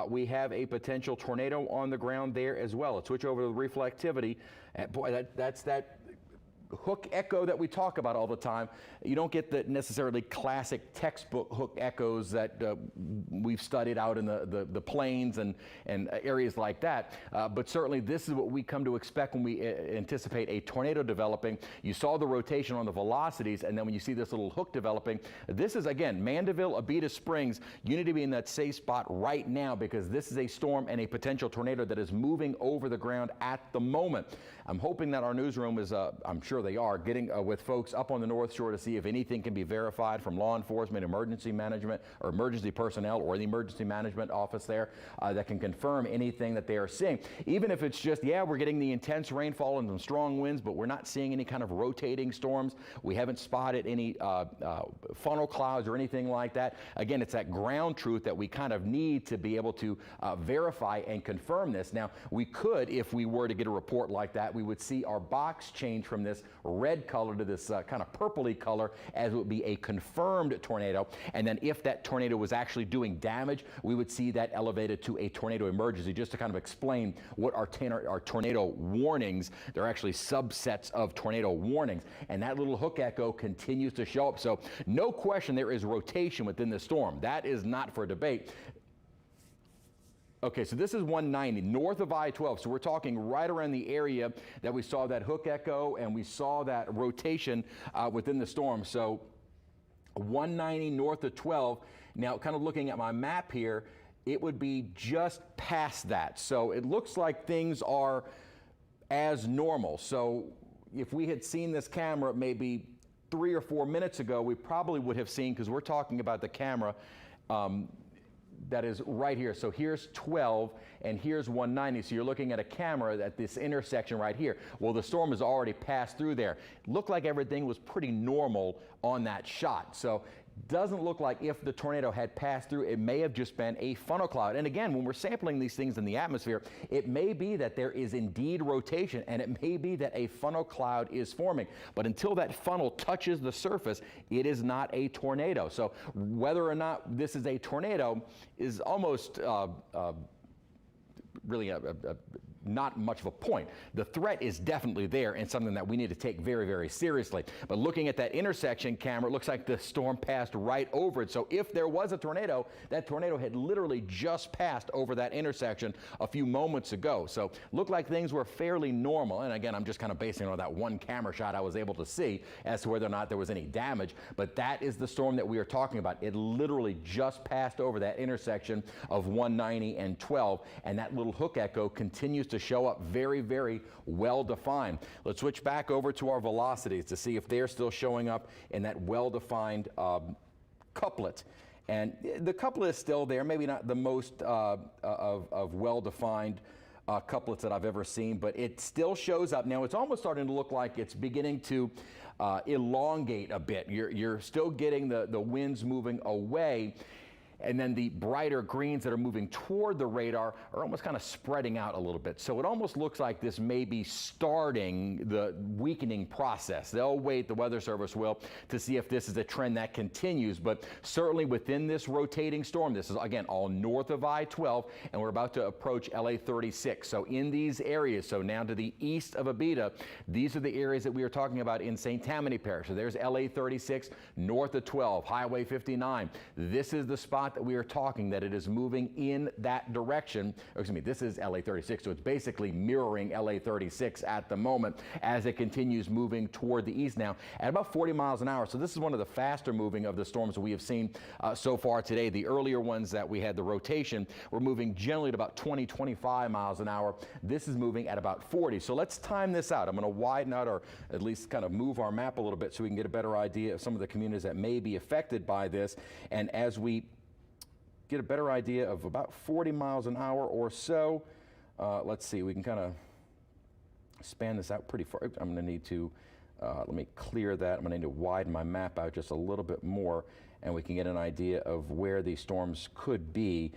we have a potential tornado on the ground there as well. Let's switch over to the reflectivity. And boy, that's that hook echo that we talk about all the time. You don't get the necessarily classic textbook hook echoes that we've studied out in the plains and areas like that. But certainly this is what we come to expect when we anticipate a tornado developing. You saw the rotation on the velocities, and then when you see this little hook developing, this is, again, Mandeville, Abbey Springs. You need to be in that safe spot right now, because this is a storm and a potential tornado that is moving over the ground at the moment. I'm hoping that our newsroom is, I'm sure they are, getting with folks up on the North Shore to see if anything can be verified from law enforcement, emergency management, or emergency personnel, or the emergency management office there that can confirm anything that they are seeing. Even if it's just, yeah, we're getting the intense rainfall and some strong winds, but we're not seeing any kind of rotating storms. We haven't spotted any funnel clouds or anything like that. Again, it's that ground truth that we kind of need to be able to verify and confirm this. Now, we could, if we were to get a report like that, we would see our box change from this red color to this kind of purpley color, as it would be a confirmed tornado. And then if that tornado was actually doing damage, we would see that elevated to a tornado emergency. Just to kind of explain what our tornado warnings, they're actually subsets of tornado warnings. And that little hook echo continues to show up. So no question there is rotation within the storm. That is not for debate. Okay, so this is 190, north of I-12. So we're talking right around the area that we saw that hook echo and we saw that rotation within the storm. So 190 north of 12. Now, kind of looking at my map here, it would be just past that. So it looks like things are as normal. So if we had seen this camera maybe 3 or 4 minutes ago, we probably would have seen, because we're talking about the camera, that is right here. So here's 12 and here's 190. So you're looking at a camera at this intersection right here. Well, the storm has already passed through there. Looked like everything was pretty normal on that shot. So doesn't look like if the tornado had passed through, it may have just been a funnel cloud. And again, when we're sampling these things in the atmosphere, it may be that there is indeed rotation, and it may be that a funnel cloud is forming. But until that funnel touches the surface, it is not a tornado. So whether or not this is a tornado is almost really not much of a point. The threat is definitely there, and something that we need to take very, very seriously. But looking at that intersection camera, it looks like the storm passed right over it. So if there was a tornado, that tornado had literally just passed over that intersection a few moments ago. So looked like things were fairly normal. And again, I'm just kind of basing it on that one camera shot I was able to see as to whether or not there was any damage. But that is the storm that we are talking about. It literally just passed over that intersection of 190 and 12, and that little hook echo continues to show up very, very well defined. Let's switch back over to our velocities to see if they're still showing up in that well-defined couplet. And the couplet is still there, maybe not the most of well-defined couplets that I've ever seen, but it still shows up. Now, it's almost starting to look like it's beginning to elongate a bit. You're still getting the winds moving away, and then the brighter greens that are moving toward the radar are almost kind of spreading out a little bit. So it almost looks like this may be starting the weakening process. They'll wait, the Weather Service will, to see if this is a trend that continues. But certainly within this rotating storm, this is, again, all north of I-12, and we're about to approach LA 36. So in these areas, so now to the east of Abita, these are the areas that we are talking about in St. Tammany Parish. So there's LA 36, north of 12, Highway 59. This is the spot that we are talking that it is moving in that direction. Or, excuse me, this is LA 36, so it's basically mirroring LA 36 at the moment as it continues moving toward the east now at about 40 miles an hour. So this is one of the faster moving of the storms that we have seen so far today. The earlier ones that we had the rotation were moving generally at about 20, 25 miles an hour. This is moving at about 40. So let's time this out. I'm going to widen out, or at least kind of move our map a little bit so we can get a better idea of some of the communities that may be affected by this. And as we get a better idea of about 40 miles an hour or so. Let's see, we can kind of span this out pretty far. I'm going to need to, let me clear that. I'm going to need to widen my map out just a little bit more, and we can get an idea of where these storms could be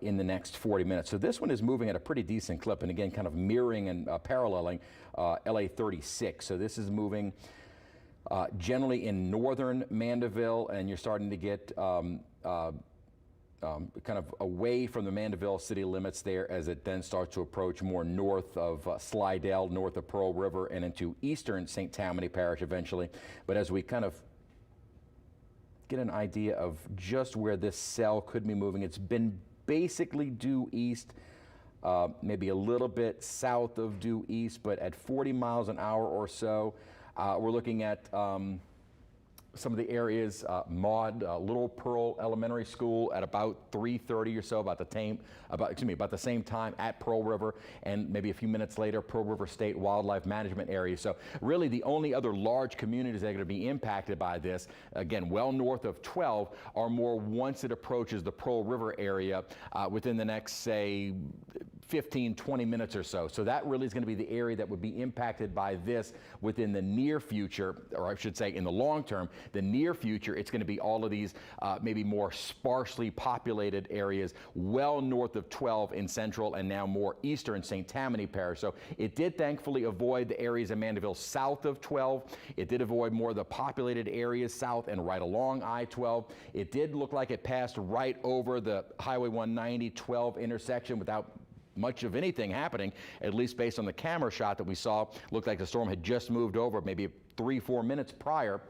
in the next 40 minutes. So this one is moving at a pretty decent clip, and again, kind of mirroring and paralleling LA 36. So this is moving generally in northern Mandeville, and you're starting to get kind of away from the Mandeville city limits there as it then starts to approach more north of Slidell, north of Pearl River, and into eastern St. Tammany Parish eventually. But as we kind of get an idea of just where this cell could be moving, it's been basically due east, maybe a little bit south of due east, but at 40 miles an hour or so. We're looking at some of the areas, Maud, Little Pearl Elementary School at about 3:30 or so, about the same time at Pearl River, and maybe a few minutes later, Pearl River State Wildlife Management Area. So really the only other large communities that are going to be impacted by this, again, well north of 12, are more once it approaches the Pearl River area within the next, say, 15, 20 minutes or so. So that really is going to be the area that would be impacted by this within the near future, or I should say in the long term. The near future, it's going to be all of these maybe more sparsely populated areas well north of 12 in central and now more eastern St. Tammany Parish. So it did thankfully avoid the areas in Mandeville south of 12. It did avoid more of the populated areas south and right along I-12. It did look like it passed right over the Highway 190-12 intersection without much of anything happening, at least based on the camera shot that we saw. Looked like the storm had just moved over maybe 3-4 minutes prior.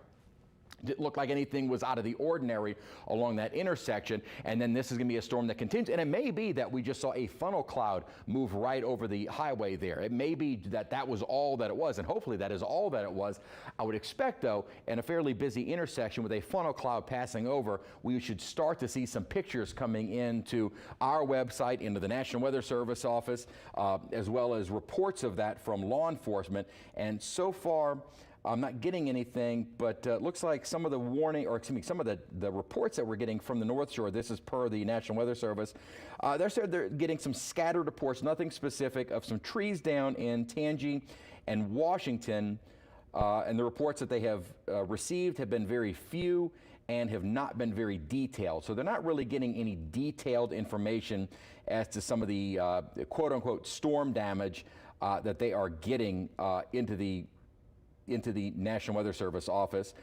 Didn't look like anything was out of the ordinary along that intersection, and then this is going to be a storm that continues, and it may be that we just saw a funnel cloud move right over the highway there. It may be that that was all that it was, and hopefully that is all that it was. I would expect, though, in a fairly busy intersection with a funnel cloud passing over, we should start to see some pictures coming into our website, into the National Weather Service office, as well as reports of that from law enforcement. And so far, I'm not getting anything, but it looks like some of the warning, or excuse me, some of the reports that we're getting from the North Shore, this is per the National Weather Service, they're getting some scattered reports, nothing specific, of some trees down in Tammany and Washington, and the reports that they have received have been very few and have not been very detailed. So they're not really getting any detailed information as to some of the quote-unquote storm damage that they are getting into the National Weather Service office.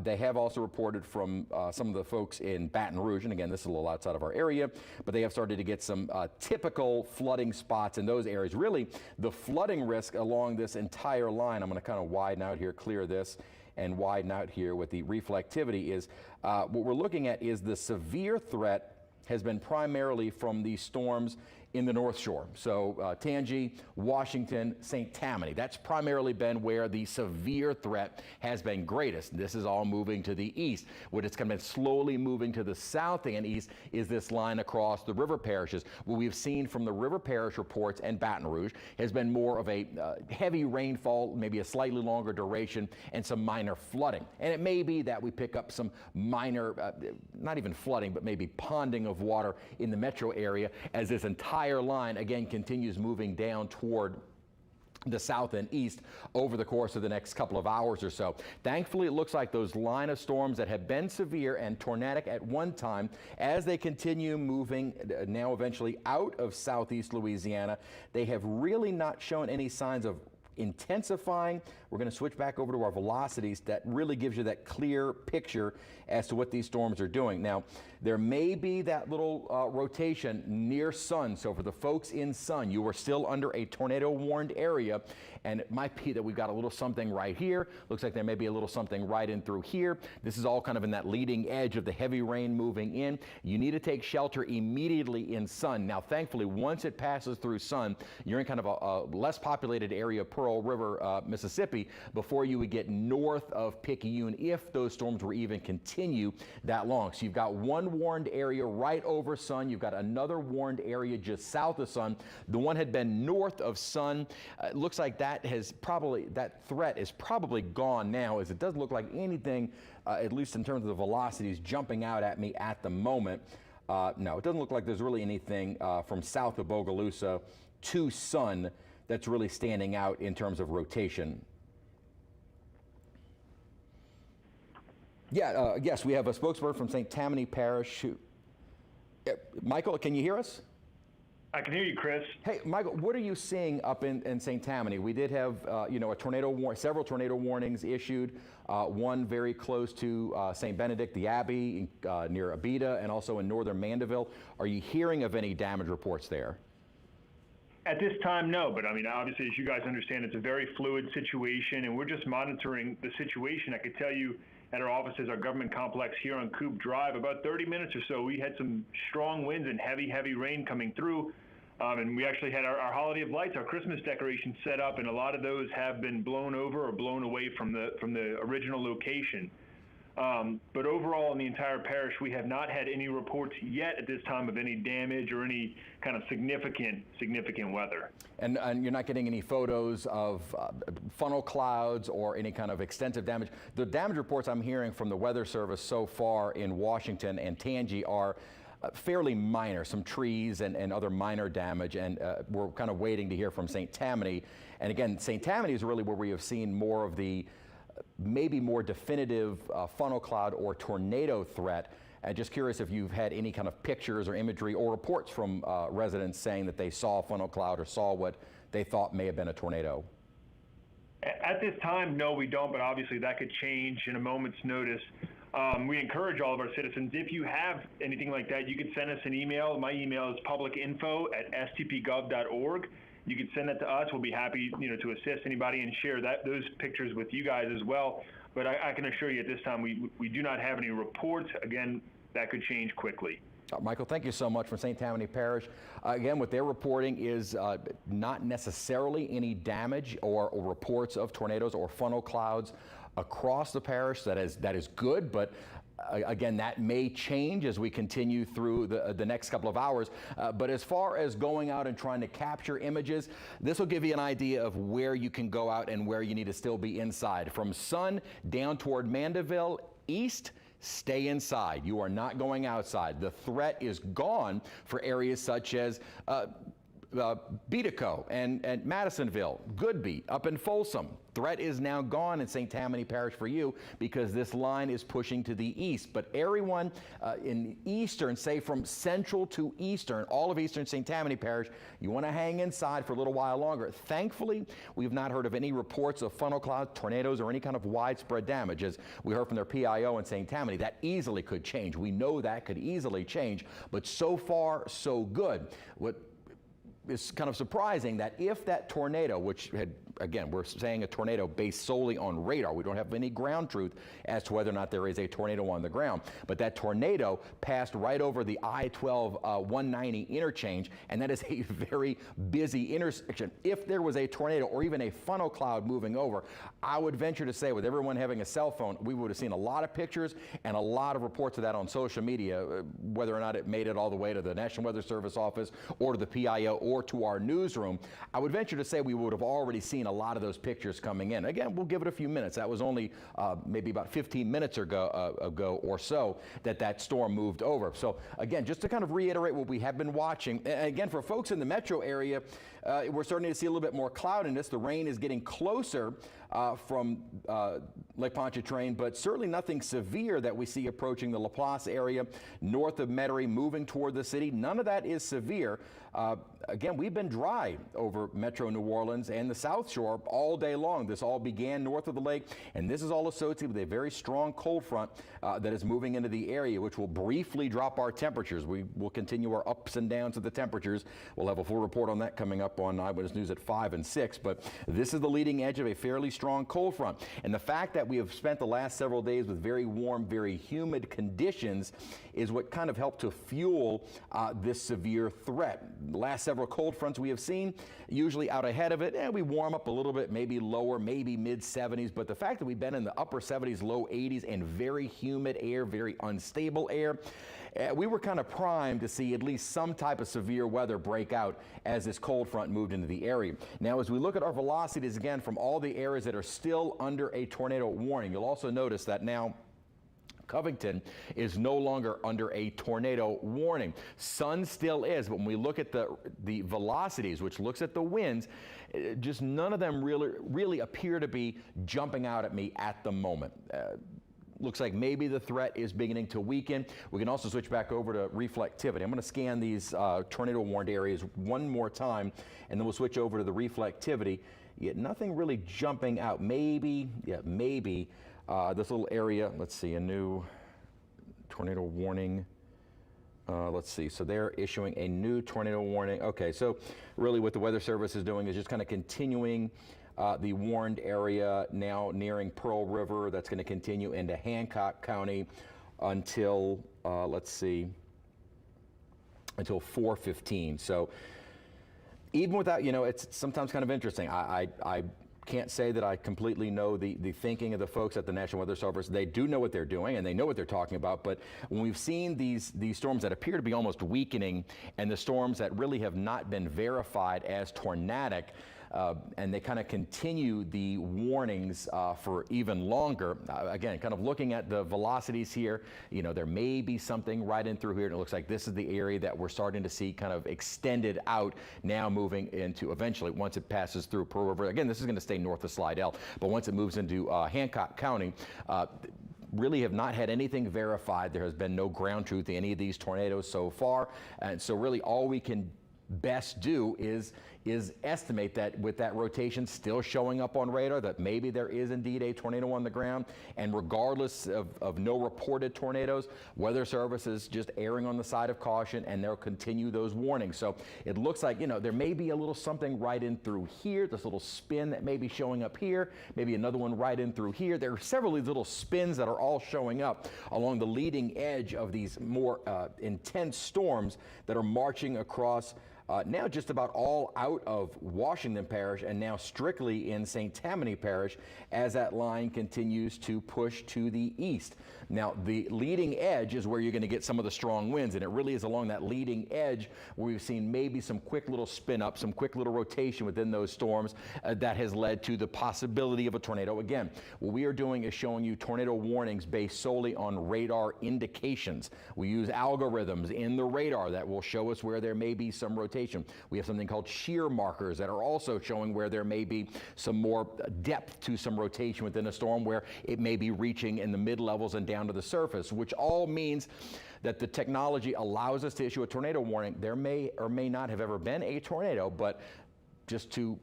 They have also reported from some of the folks in Baton Rouge, and again, this is a little outside of our area, but they have started to get some typical flooding spots in those areas. Really, the flooding risk along this entire line, I'm going to kind of widen out here, clear this, and widen out here with the reflectivity, is what we're looking at is the severe threat has been primarily from these storms in the North Shore. So Tammany, Washington, St. Tammany. That's primarily been where the severe threat has been greatest. This is all moving to the east. What it's kind of been slowly moving to the south and east is this line across the river parishes. What we've seen from the river parish reports and Baton Rouge has been more of a heavy rainfall, maybe a slightly longer duration, and some minor flooding. And it may be that we pick up some minor, not even flooding, but maybe ponding of water in the metro area as this entire line again continues moving down toward the south and east over the course of the next couple of hours or so. Thankfully, it looks like those line of storms that have been severe and tornadic at one time, as they continue moving now eventually out of southeast Louisiana, they have really not shown any signs of intensifying. We're going to switch back over to our velocities. That really gives you that clear picture as to what these storms are doing. Now, there may be that little rotation near Sun. So for the folks in Sun, you are still under a tornado warned area, and it might be that we've got a little something right here. Looks like there may be a little something right in through here. This is all kind of in that leading edge of the heavy rain moving in. You need to take shelter immediately in Sun. Now, thankfully, once it passes through Sun, you're in kind of a less populated area of Pearl River, Mississippi, before you would get north of Picayune if those storms were even continue that long. So you've got one warned area right over Sun. You've got another warned area just south of Sun. The one had been north of Sun. It looks like that threat is probably gone now, as it doesn't look like anything, at least in terms of the velocities, jumping out at me at the moment. No, it doesn't look like there's really anything from south of Bogalusa to Sun that's really standing out in terms of rotation. Yeah, yes, we have a spokesperson from St. Tammany Parish. Michael, can you hear us? I can hear you, Chris. Hey, Michael, what are you seeing up in St. Tammany? We did have, several tornado warnings issued. One very close to St. Benedict, the Abbey, near Abbey, and also in northern Mandeville. Are you hearing of any damage reports there? At this time, no, but I mean, obviously, as you guys understand, it's a very fluid situation, and we're just monitoring the situation. I could tell you at our offices, our government complex here on Coop Drive, about 30 minutes or so, we had some strong winds and heavy rain coming through. And we actually had our holiday of lights, our Christmas decorations set up, and a lot of those have been blown over or blown away from the original location. But overall, in the entire parish, we have not had any reports yet at this time of any damage or any kind of significant weather. And you're not getting any photos of funnel clouds or any kind of extensive damage? The damage reports I'm hearing from the Weather Service so far in Washington and Tangi are fairly minor, some trees and other minor damage, and we're kind of waiting to hear from St. Tammany. And again, St. Tammany is really where we have seen more of the maybe more definitive funnel cloud or tornado threat. And just curious if you've had any kind of pictures or imagery or reports from residents saying that they saw a funnel cloud or saw what they thought may have been a tornado. At this time, no, we don't, but obviously that could change in a moment's notice. We encourage all of our citizens, if you have anything like that, you can send us an email. My email is publicinfo@stpgov.org. You can send that to us. We'll be happy, to assist anybody and share those pictures with you guys as well. But I can assure you at this time, we do not have any reports. Again, that could change quickly. Michael, thank you so much from St. Tammany Parish. Again, what they're reporting is not necessarily any damage or reports of tornadoes or funnel clouds across the parish. That is good, but again, that may change as we continue through the next couple of hours. But as far as going out and trying to capture images, this will give you an idea of where you can go out and where you need to still be inside. From Sun down toward Mandeville, east, stay inside. You are not going outside. The threat is gone for areas such as Beatico and Madisonville, Goodby, up in Folsom. Threat is now gone in St. Tammany Parish for you because this line is pushing to the east. But everyone in eastern, say from central to eastern, all of eastern St. Tammany Parish, you want to hang inside for a little while longer. Thankfully, we've not heard of any reports of funnel clouds, tornadoes, or any kind of widespread damage. As we heard from their PIO in St. Tammany, that easily could change. We know that could easily change, but so far, so good. What is kind of surprising that if that tornado, which had, again, we're saying a tornado based solely on radar, we don't have any ground truth as to whether or not there is a tornado on the ground, but that tornado passed right over the I-12 190 interchange, and that is a very busy intersection. If there was a tornado or even a funnel cloud moving over, I would venture to say, with everyone having a cell phone, we would have seen a lot of pictures and a lot of reports of that on social media, whether or not it made it all the way to the National Weather Service office or to the PIO or to our newsroom. I would venture to say we would have already seen a lot of those pictures coming in. Again, we'll give it a few minutes. That was only maybe about 15 minutes ago or so that storm moved over. So again, just to kind of reiterate what we have been watching, again, for folks in the metro area, we're starting to see a little bit more cloudiness. The rain is getting closer from Lake Pontchartrain, but certainly nothing severe that we see approaching the Laplace area, north of Metairie, moving toward the city. None of that is severe. Again, we've been dry over Metro New Orleans and the South Shore all day long. This all began north of the lake, and this is all associated with a very strong cold front that is moving into the area, which will briefly drop our temperatures. We will continue our ups and downs of the temperatures. We'll have a full report on that coming up on Eyewitness News at 5 and 6, but this is the leading edge of a fairly strong cold front. And the fact that we have spent the last several days with very warm, very humid conditions is what kind of helped to fuel this severe threat. The last several cold fronts we have seen, usually out ahead of it, we warm up a little bit, maybe lower, maybe mid-70s, but the fact that we've been in the upper 70s, low 80s, and very humid air, very unstable air, we were kind of primed to see at least some type of severe weather break out as this cold front moved into the area. Now, as we look at our velocities again from all the areas that are still under a tornado warning, you'll also notice that now Covington is no longer under a tornado warning. Sun still is, but when we look at the velocities, which looks at the winds, just none of them really appear to be jumping out at me at the moment. looks like maybe the threat is beginning to weaken. We can also switch back over to reflectivity. I'm going to scan these tornado warned areas one more time, and then we'll switch over to the reflectivity. Yet nothing really jumping out. Maybe, yeah, maybe this little area, let's see, a new tornado warning. Let's see, so they're issuing a new tornado warning. Okay, so really what the Weather Service is doing is just kind of continuing the warned area, now nearing Pearl River. That's going to continue into Hancock County until, let's see, until 4:15. So even without, it's sometimes kind of interesting. I can't say that I completely know the thinking of the folks at the National Weather Service. They do know what they're doing, and they know what they're talking about. But when we've seen these storms that appear to be almost weakening, and the storms that really have not been verified as tornadic, and they kind of continue the warnings for even longer. Again, kind of looking at the velocities here, there may be something right in through here, and it looks like this is the area that we're starting to see kind of extended out, now moving into eventually, once it passes through Pearl River. Again, this is going to stay north of Slidell, but once it moves into Hancock County, really have not had anything verified. There has been no ground truth in any of these tornadoes so far, and so really all we can best do is estimate that with that rotation still showing up on radar, that maybe there is indeed a tornado on the ground. And regardless of no reported tornadoes, Weather Service is just erring on the side of caution, and they'll continue those warnings. So it looks like, there may be a little something right in through here, this little spin that may be showing up here, maybe another one right in through here. There are several of these little spins that are all showing up along the leading edge of these more intense storms that are marching across now just about all out of Washington Parish, and now strictly in St. Tammany Parish, as that line continues to push to the east. Now, the leading edge is where you're going to get some of the strong winds, and it really is along that leading edge where we've seen maybe some quick little spin up, some quick little rotation within those storms that has led to the possibility of a tornado. Again, what we are doing is showing you tornado warnings based solely on radar indications. We use algorithms in the radar that will show us where there may be some rotation. We have something called shear markers that are also showing where there may be some more depth to some rotation within a storm, where it may be reaching in the mid-levels and down to the surface, which all means that the technology allows us to issue a tornado warning. There may or may not have ever been a tornado, but just to,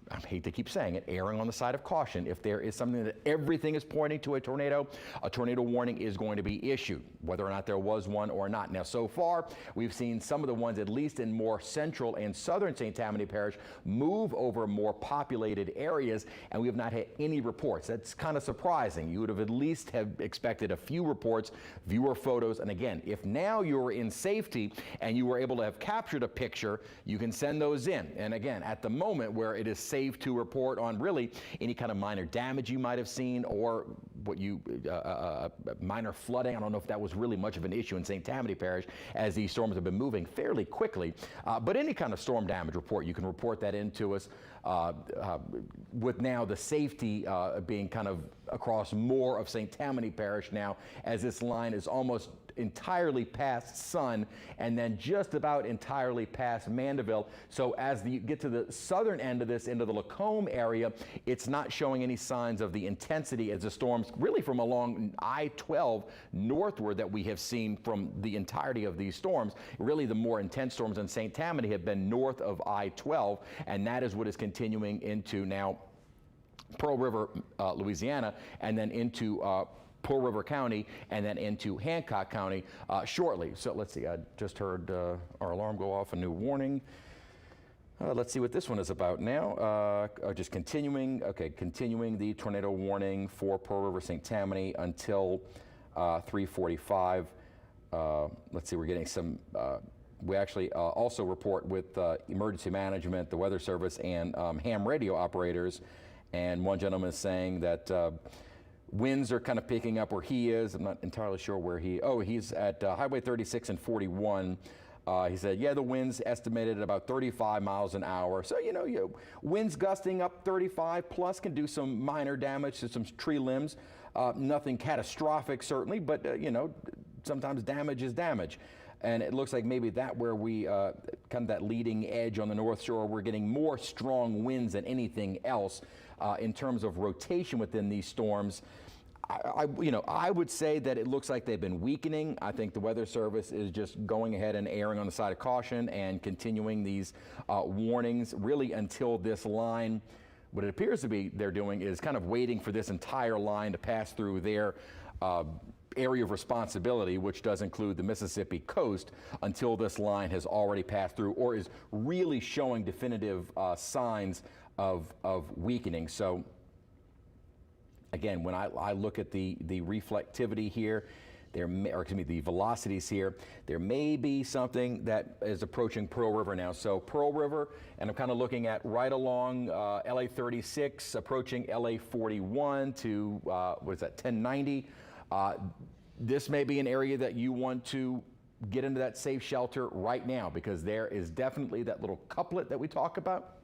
I hate to keep saying it, erring on the side of caution, if there is something that everything is pointing to a tornado warning is going to be issued, whether or not there was one or not. Now, so far, we've seen some of the ones, at least in more central and southern St. Tammany Parish, move over more populated areas, and we have not had any reports. That's kind of surprising. You would have at least have expected a few reports, viewer photos, and again, if now you're in safety and you were able to have captured a picture, you can send those in. And again, at the moment where it is safe to report on really any kind of minor damage you might have seen, or what you minor flooding. I don't know if that was really much of an issue in St. Tammany Parish, as these storms have been moving fairly quickly. But any kind of storm damage report, you can report that into us, with now the safety being kind of across more of St. Tammany Parish now, as this line is almost entirely past Sun and then just about entirely past Mandeville. So as you get to the southern end of this, into the Lacombe area, it's not showing any signs of the intensity as the storms really from along I-12 northward that we have seen from the entirety of these storms. Really, the more intense storms in St. Tammany have been north of I-12, and that is what is continuing into now Pearl River, Louisiana, and then into Pearl River County, and then into Hancock County shortly. So let's see, I just heard our alarm go off, a new warning. Let's see what this one is about now. Just continuing, okay, continuing the tornado warning for Pearl River, St. Tammany until 3:45. Let's see, we're getting some, we actually also report with emergency management, the Weather Service, and ham radio operators. And one gentleman is saying that winds are kind of picking up where he is. I'm not entirely sure where he's at Highway 36 and 41. He said, yeah, the wind's estimated at about 35 miles an hour. So, winds gusting up 35 plus can do some minor damage to some tree limbs. Nothing catastrophic, certainly, but, sometimes damage is damage. And it looks like maybe that where we, kind of that leading edge on the North Shore, we're getting more strong winds than anything else. In terms of rotation within these storms, I would say that it looks like they've been weakening. I think the Weather Service is just going ahead and erring on the side of caution and continuing these warnings really until this line, what it appears to be they're doing is kind of waiting for this entire line to pass through their area of responsibility, which does include the Mississippi coast, until this line has already passed through or is really showing definitive signs of weakening. So again, when I look at the reflectivity here, the velocities here, there may be something that is approaching Pearl River now. So Pearl River, and I'm kind of looking at right along LA 36, approaching LA 41 to, what is that, 1090. This may be an area that you want to get into that safe shelter right now, because there is definitely that little couplet that we talk about.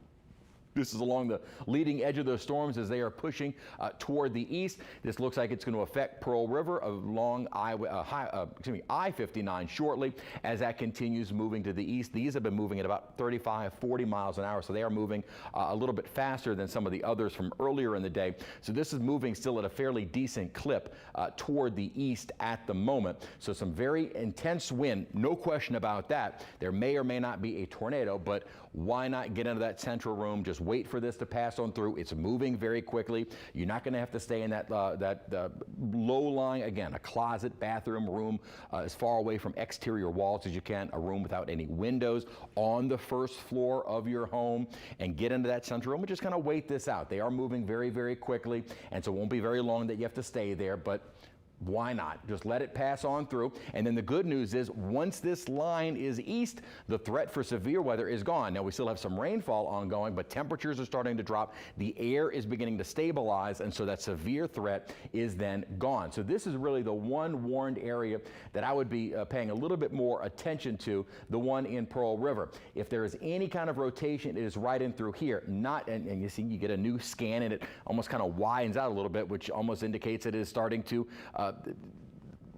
This is along the leading edge of those storms as they are pushing toward the east. This looks like it's going to affect Pearl River along I-59 shortly as that continues moving to the east. These have been moving at about 35, 40 miles an hour, so they are moving a little bit faster than some of the others from earlier in the day. So this is moving still at a fairly decent clip toward the east at the moment. So some very intense wind, no question about that. There may or may not be a tornado, but why not get into that central room, just wait for this to pass on through. It's moving very quickly. You're not going to have to stay in that low lying, again, a closet, bathroom, room as far away from exterior walls as you can, a room without any windows on the first floor of your home, and get into that central room and just kind of wait this out. They are moving very, very quickly, and so it won't be very long that you have to stay there, but why not? Just let it pass on through. And then the good news is once this line is east, the threat for severe weather is gone. Now we still have some rainfall ongoing, but temperatures are starting to drop. The air is beginning to stabilize, and so that severe threat is then gone. So this is really the one warned area that I would be paying a little bit more attention to, the one in Pearl River. If there is any kind of rotation, it is right in through here. And you see, you get a new scan and it almost kind of widens out a little bit, which almost indicates it is starting to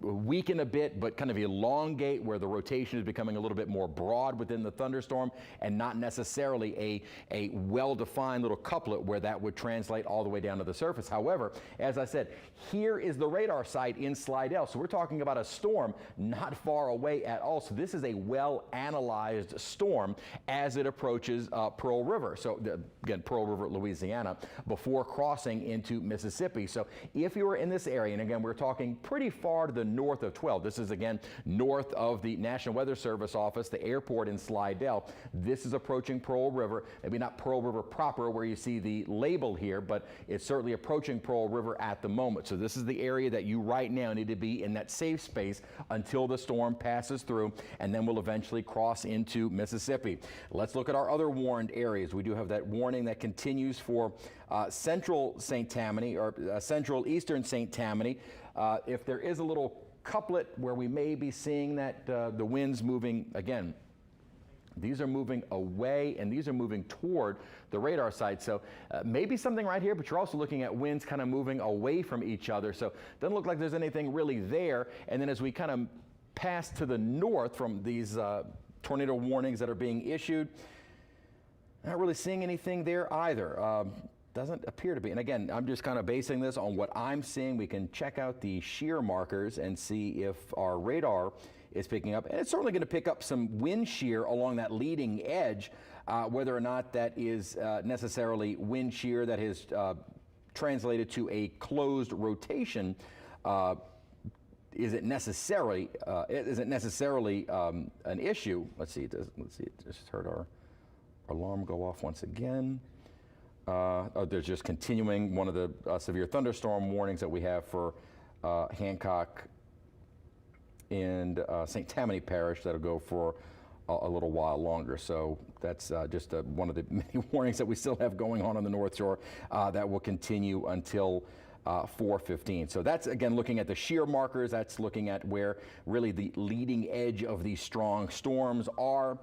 weaken a bit, but kind of elongate, where the rotation is becoming a little bit more broad within the thunderstorm and not necessarily a well-defined little couplet where that would translate all the way down to the surface. However, as I said, here is the radar site in Slidell. So we're talking about a storm not far away at all. So this is a well-analyzed storm as it approaches Pearl River. So again, Pearl River, Louisiana, before crossing into Mississippi. So if you were in this area, and again, we're talking pretty far to the north of 12. This is again north of the National Weather Service office, the airport in Slidell. This is approaching Pearl River, maybe not Pearl River proper where you see the label here, but it's certainly approaching Pearl River at the moment. So this is the area that you right now need to be in that safe space until the storm passes through, and then we'll eventually cross into Mississippi. Let's look at our other warned areas. We do have that warning that continues for central St. Tammany, or central eastern St. Tammany. If there is a little couplet where we may be seeing that the winds moving, again, these are moving away and these are moving toward the radar site. So maybe something right here, but you're also looking at winds kind of moving away from each other. So it doesn't look like there's anything really there. And then as we kind of pass to the north from these tornado warnings that are being issued, not really seeing anything there either. Doesn't appear to be. And again, I'm just kind of basing this on what I'm seeing. We can check out the shear markers and see if our radar is picking up. And it's certainly going to pick up some wind shear along that leading edge. Whether or not that is necessarily wind shear that has translated to a closed rotation, isn't necessarily an issue. Let's see. Let's see. It just heard our alarm go off once again. There's just continuing one of the severe thunderstorm warnings that we have for Hancock and St. Tammany Parish that'll go for a little while longer. So that's just one of the many warnings that we still have going on the North Shore that will continue until 4:15. So that's, again, looking at the shear markers. That's looking at where really the leading edge of these strong storms are.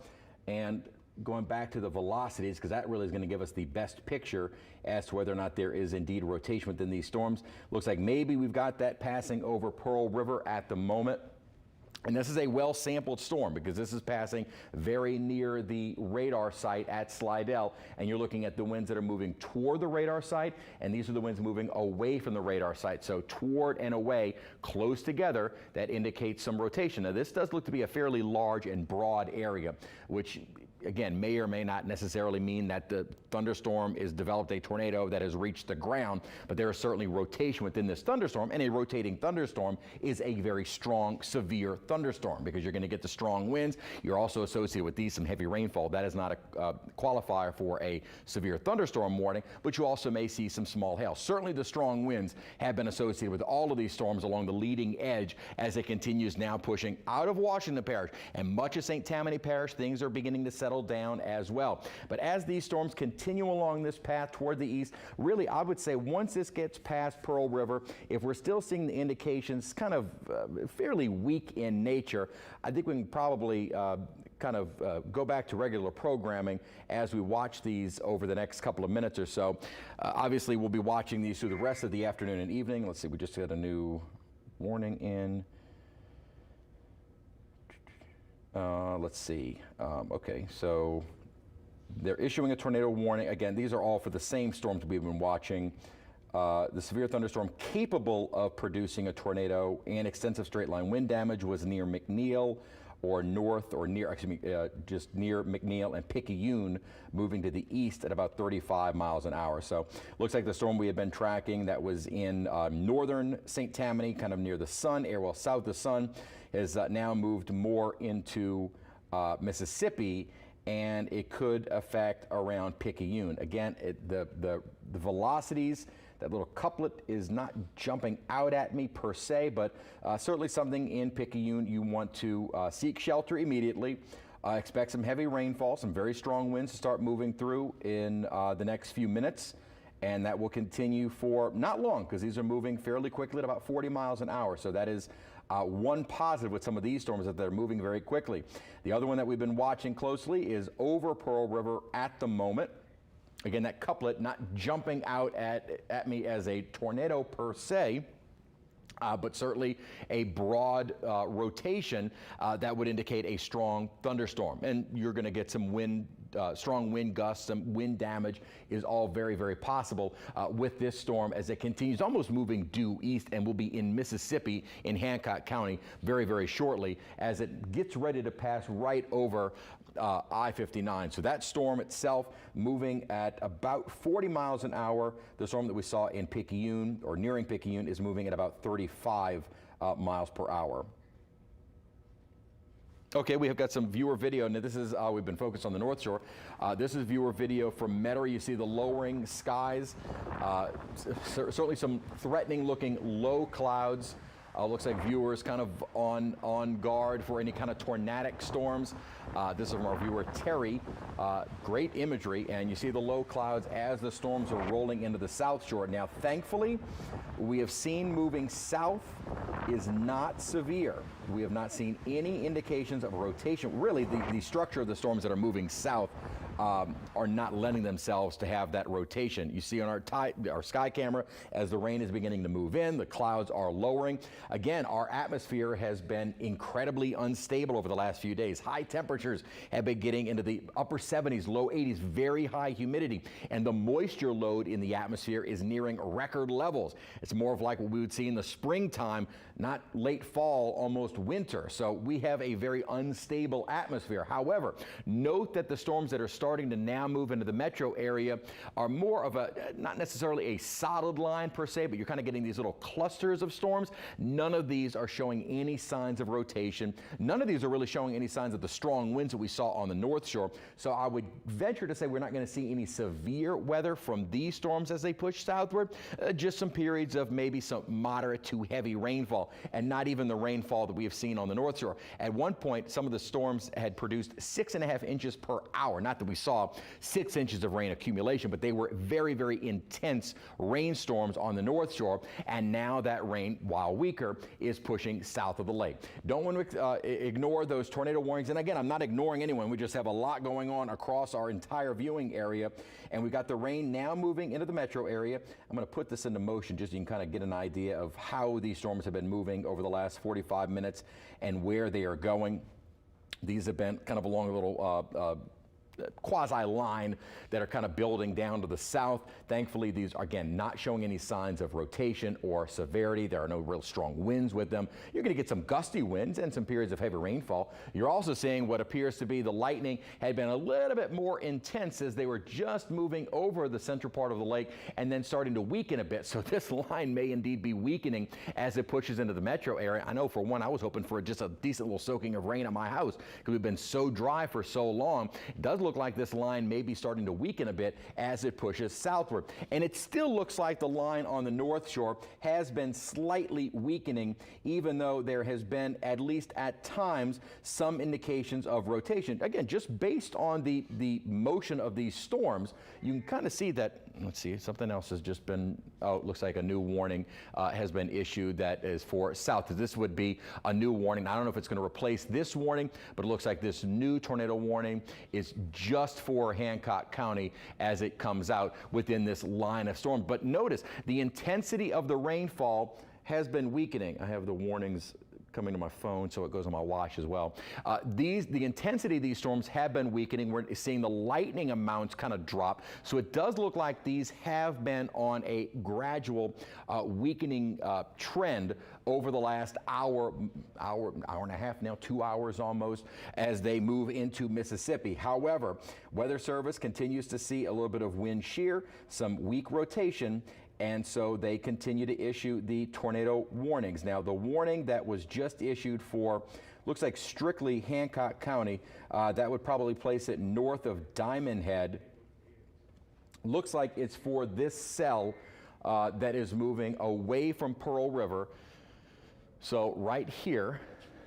And going back to the velocities, because that really is going to give us the best picture as to whether or not there is indeed rotation within these storms. Looks like maybe we've got that passing over Pearl River at the moment. And this is a well-sampled storm because this is passing very near the radar site at Slidell, and you're looking at the winds that are moving toward the radar site, and these are the winds moving away from the radar site. So toward and away, close together, that indicates some rotation. Now this does look to be a fairly large and broad area, which again, may or may not necessarily mean that the thunderstorm is developed a tornado that has reached the ground, but there is certainly rotation within this thunderstorm, and a rotating thunderstorm is a very strong, severe thunderstorm because you're going to get the strong winds. You're also associated with these some heavy rainfall. That is not a qualifier for a severe thunderstorm warning, but you also may see some small hail. Certainly the strong winds have been associated with all of these storms along the leading edge as it continues now pushing out of Washington Parish, and much of St. Tammany Parish, things are beginning to settle down as well. But as these storms continue along this path toward the east, really I would say once this gets past Pearl River, if we're still seeing the indications kind of fairly weak in nature, I think we can probably go back to regular programming as we watch these over the next couple of minutes or so. Obviously we'll be watching these through the rest of the afternoon and evening. Let's see, we just got a new warning in. Let's see. Okay, so they're issuing a tornado warning. Again, these are all for the same storms we've been watching. The severe thunderstorm capable of producing a tornado and extensive straight line wind damage was near McNeil or north or near, just near McNeil and Picayune, moving to the east at about 35 miles an hour. So looks like the storm we had been tracking that was in northern St. Tammany, kind of near the Sun, well south of the Sun, has now moved more into Mississippi, and it could affect around Picayune. Again, the velocities, that little couplet is not jumping out at me per se, but certainly something in Picayune you want to seek shelter immediately. Expect some heavy rainfall, some very strong winds to start moving through in the next few minutes, and that will continue for not long because these are moving fairly quickly at about 40 miles an hour. So that is one positive with some of these storms, that they're moving very quickly. The other one that we've been watching closely is over Pearl River at the moment. Again, that couplet not jumping out at me as a tornado per se, but certainly a broad rotation that would indicate a strong thunderstorm. And you're going to get some wind, strong wind gusts, some wind damage is all very, very possible with this storm as it continues almost moving due east and will be in Mississippi in Hancock County very, very shortly as it gets ready to pass right over I-59. So that storm itself moving at about 40 miles an hour. The storm that we saw in Picayune or nearing Picayune is moving at about 35 miles per hour. Okay, we have got some viewer video. Now this is, we've been focused on the North Shore. This is viewer video from Metairie. You see the lowering skies. Certainly some threatening looking low clouds. Looks like viewers kind of on guard for any kind of tornadic storms. This is from our viewer Terry. Great imagery, and you see the low clouds as the storms are rolling into the South Shore. Now, thankfully, we have seen moving south is not severe. We have not seen any indications of rotation. Really, the structure of the storms that are moving south are not lending themselves to have that rotation. You see on our sky camera as the rain is beginning to move in, the clouds are lowering. Again, our atmosphere has been incredibly unstable over the last few days. High temperatures have been getting into the upper 70s, low 80s, very high humidity, and the moisture load in the atmosphere is nearing record levels. It's more of like what we would see in the springtime, not late fall, almost winter. So we have a very unstable atmosphere. However, note that the storms that are starting to now move into the metro area are more of a, not necessarily a solid line per se, but you're kind of getting these little clusters of storms. None of these are showing any signs of rotation. None of these are really showing any signs of the strong winds that we saw on the North Shore. So I would venture to say we're not going to see any severe weather from these storms as they push southward. Just some periods of maybe some moderate to heavy rainfall, and not even the rainfall that we have seen on the North Shore. At one point, some of the storms had produced 6.5 inches per hour. Not that we saw 6 inches of rain accumulation, but they were very, very intense rainstorms on the North Shore, and now that rain, while weaker, is pushing south of the lake. Don't want to ignore those tornado warnings. And again, I'm not ignoring anyone. We just have a lot going on across our entire viewing area. And we've got the rain now moving into the metro area. I'm going to put this into motion just so you can kind of get an idea of how these storms have been moving over the last 45 minutes and where they are going. These have been kind of along a little quasi-line that are kind of building down to the south. Thankfully, these are, again, not showing any signs of rotation or severity. There are no real strong winds with them. You're going to get some gusty winds and some periods of heavy rainfall. You're also seeing what appears to be the lightning had been a little bit more intense as they were just moving over the central part of the lake and then starting to weaken a bit. So this line may indeed be weakening as it pushes into the metro area. I know for one, I was hoping for just a decent little soaking of rain at my house because we've been so dry for so long. It does look like this line may be starting to weaken a bit as it pushes southward. And it still looks like the line on the North Shore has been slightly weakening, even though there has been, at least at times, some indications of rotation. Again, just based on the motion of these storms, you can kind of see that. Let's see, something else has just been, oh, it looks like a new warning has been issued that is for south. This would be a new warning. I don't know if it's going to replace this warning, but it looks like this new tornado warning is just for Hancock County as it comes out within this line of storm. But notice the intensity of the rainfall has been weakening. I have the warnings coming to my phone, so it goes on my watch as well. The intensity of these storms have been weakening. We're seeing the lightning amounts kind of drop. So it does look like these have been on a gradual weakening trend over the last hour and a half now, 2 hours almost, as they move into Mississippi. However, Weather Service continues to see a little bit of wind shear, some weak rotation, and so they continue to issue the tornado warnings. Now, the warning that was just issued for, looks like strictly Hancock County, that would probably place it north of Diamond Head. Looks like it's for this cell that is moving away from Pearl River. So right here,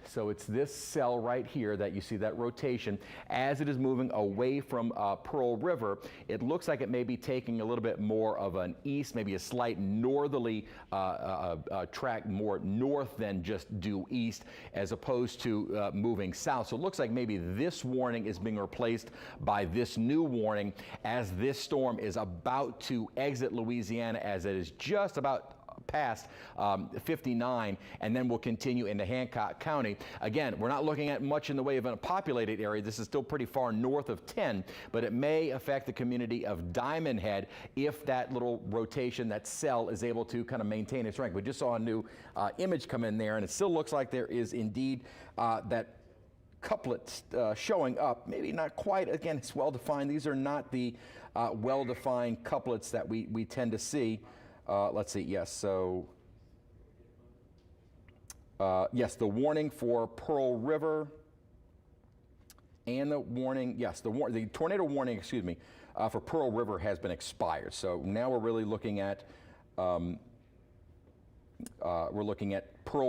so it's this cell right here that you see that rotation. As it is moving away from Pearl River, it looks like it may be taking a little bit more of an east, maybe a slight northerly track, more north than just due east, as opposed to moving south. So it looks like maybe this warning is being replaced by this new warning as this storm is about to exit Louisiana, as it is just about past 59, and then we'll continue into Hancock County. Again, we're not looking at much in the way of a populated area. This is still pretty far north of 10, but it may affect the community of Diamond Head if that little rotation, that cell, is able to kind of maintain its strength. We just saw a new image come in there, and it still looks like there is indeed that couplet showing up. Maybe not quite, again, it's well-defined. These are not the well-defined couplets that we tend to see. Let's see, yes, so, yes, the warning for Pearl River and the warning, yes, the tornado warning, excuse me, for Pearl River has been expired. So now we're really looking at, Pearl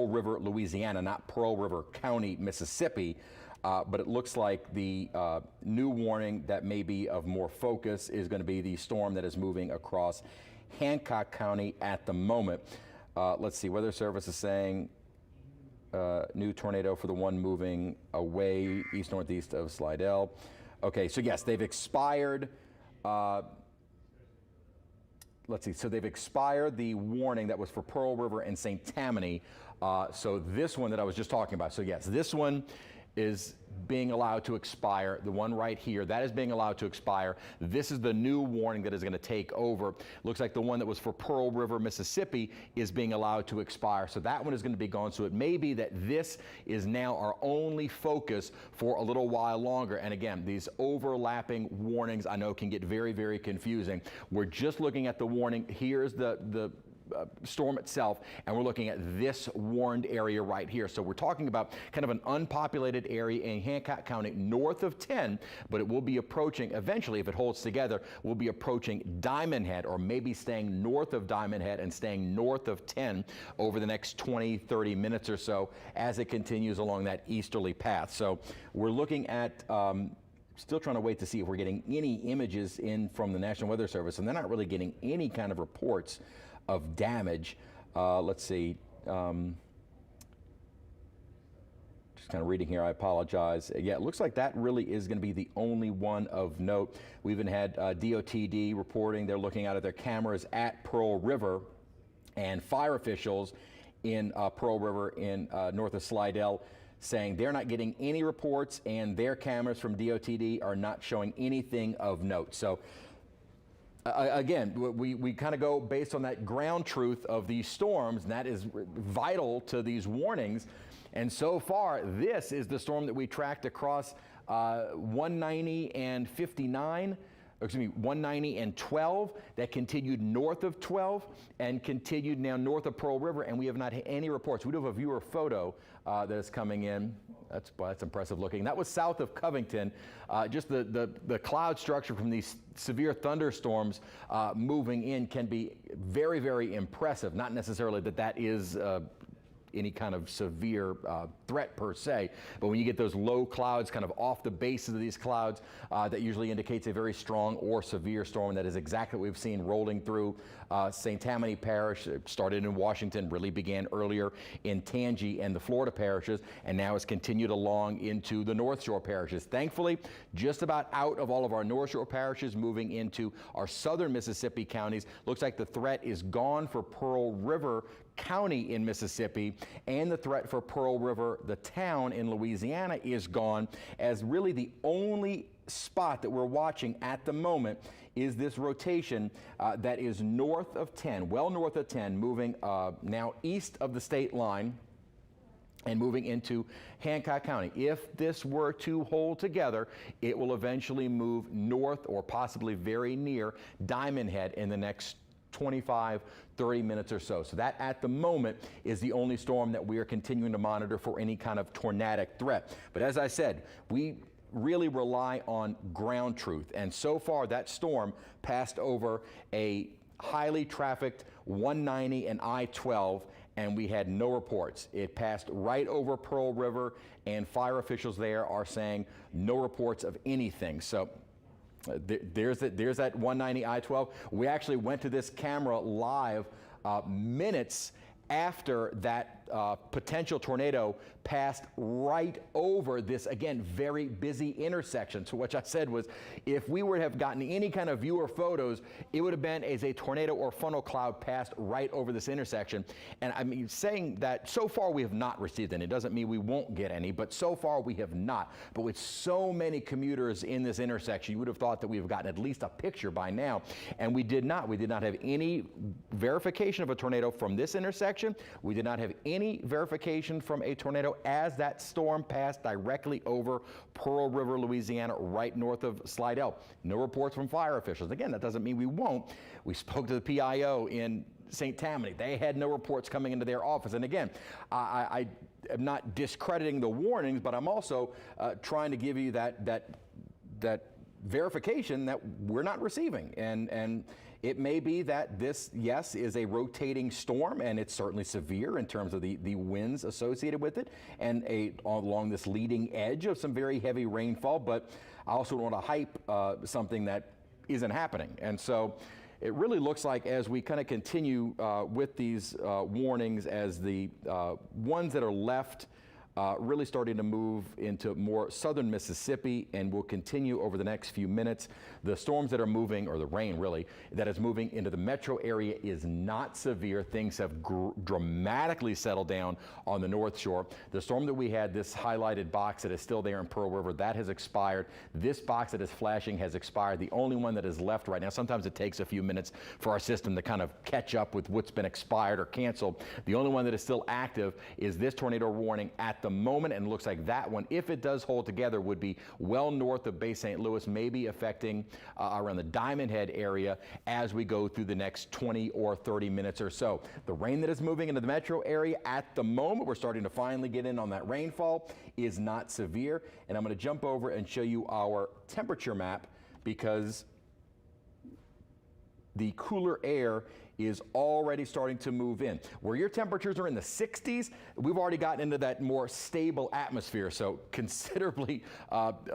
River, Louisiana, not Pearl River County, Mississippi. But it looks like the new warning that may be of more focus is going to be the storm that is moving across Hancock County at the moment. Let's see, Weather Service is saying new tornado for the one moving away east-northeast of Slidell. Okay, so yes, they've expired. Let's see, so they've expired the warning that was for Pearl River and St. Tammany. So this one that I was just talking about, so yes, this one is being allowed to expire. The one right here, that is being allowed to expire. This is the new warning that is going to take over. Looks like the one that was for Pearl River, Mississippi is being allowed to expire. So that one is going to be gone. So it may be that this is now our only focus for a little while longer. And again, these overlapping warnings I know can get very, very confusing. We're just looking at the warning. Here's the storm itself, and we're looking at this warned area right here. So we're talking about kind of an unpopulated area in Hancock County north of 10, but it will be approaching, eventually, if it holds together, we'll be approaching Diamond Head, or maybe staying north of Diamond Head and staying north of 10 over the next 20, 30 minutes or so as it continues along that easterly path. So we're looking at still trying to wait to see if we're getting any images in from the National Weather Service, and they're not really getting any kind of reports of damage. Let's see. Just kind of reading here, I apologize. Yeah, it looks like that really is going to be the only one of note. We even had DOTD reporting they're looking out at their cameras at Pearl River, and fire officials in Pearl River in north of Slidell saying they're not getting any reports, and their cameras from DOTD are not showing anything of note. So again, we kind of go based on that ground truth of these storms, and that is vital to these warnings. And so far, this is the storm that we tracked across 190 and 59. Excuse me, 190 and 12, that continued north of 12 and continued now north of Pearl River, and we have not had any reports. We do have a viewer photo that is coming in. That's impressive looking. That was south of Covington. Just the cloud structure from these severe thunderstorms moving in can be very, very impressive. Not necessarily that is any kind of severe threat per se, but when you get those low clouds kind of off the bases of these clouds, that usually indicates a very strong or severe storm, and that is exactly what we've seen rolling through St. Tammany Parish. It started in Washington, really began earlier in Tammany and the Florida parishes, and now has continued along into the North Shore parishes. Thankfully, just about out of all of our North Shore parishes, moving into our southern Mississippi counties. Looks like the threat is gone for Pearl River County in Mississippi, and the threat for Pearl River, the town in Louisiana, is gone, as really the only spot that we're watching at the moment is this rotation that is north of 10, well north of 10, moving now east of the state line and moving into Hancock County. If this were to hold together, it will eventually move north or possibly very near Diamond Head in the next 25, 30 minutes or so. So that at the moment is the only storm that we are continuing to monitor for any kind of tornadic threat. But as I said, we really rely on ground truth. And so far that storm passed over a highly trafficked 190 and I-12, and we had no reports. It passed right over Pearl River, and fire officials there are saying no reports of anything. So there's that 190 I-12. We actually went to this camera live minutes after that potential tornado passed right over this, again, very busy intersection. So what I said was, if we were to have gotten any kind of viewer photos, it would have been as a tornado or funnel cloud passed right over this intersection. And I mean, saying that so far we have not received any. It doesn't mean we won't get any, but so far we have not. But with so many commuters in this intersection, you would have thought that we have gotten at least a picture by now. And we did not. We did not have any verification of a tornado from this intersection. We did not have any verification from a tornado as that storm passed directly over Pearl River, Louisiana, right north of Slidell. No reports from fire officials. Again, that doesn't mean we won't. We spoke to the PIO in St. Tammany. They had no reports coming into their office. And again, I am not discrediting the warnings, but I'm also trying to give you that verification that we're not receiving. And it may be that this, yes, is a rotating storm, and it's certainly severe in terms of the winds associated with it, and along this leading edge of some very heavy rainfall, but I also want to hype something that isn't happening. And so it really looks like, as we kind of continue with these warnings, as the ones that are left really starting to move into more southern Mississippi and will continue over the next few minutes. The storms that are moving, or the rain really, that is moving into the metro area is not severe. Things have dramatically settled down on the North Shore. The storm that we had, this highlighted box that is still there in Pearl River, that has expired. This box that is flashing has expired. The only one that is left right now, sometimes it takes a few minutes for our system to kind of catch up with what's been expired or canceled. The only one that is still active is this tornado warning at the moment, and it looks like that one, if it does hold together, would be well north of Bay St. Louis, maybe affecting around the Diamond Head area as we go through the next 20 or 30 minutes or so. The rain that is moving into the metro area at the moment, we're starting to finally get in on that rainfall, is not severe. And I'm going to jump over and show you our temperature map, because the cooler air is already starting to move in. Where your temperatures are in the 60s, we've already gotten into that more stable atmosphere, so considerably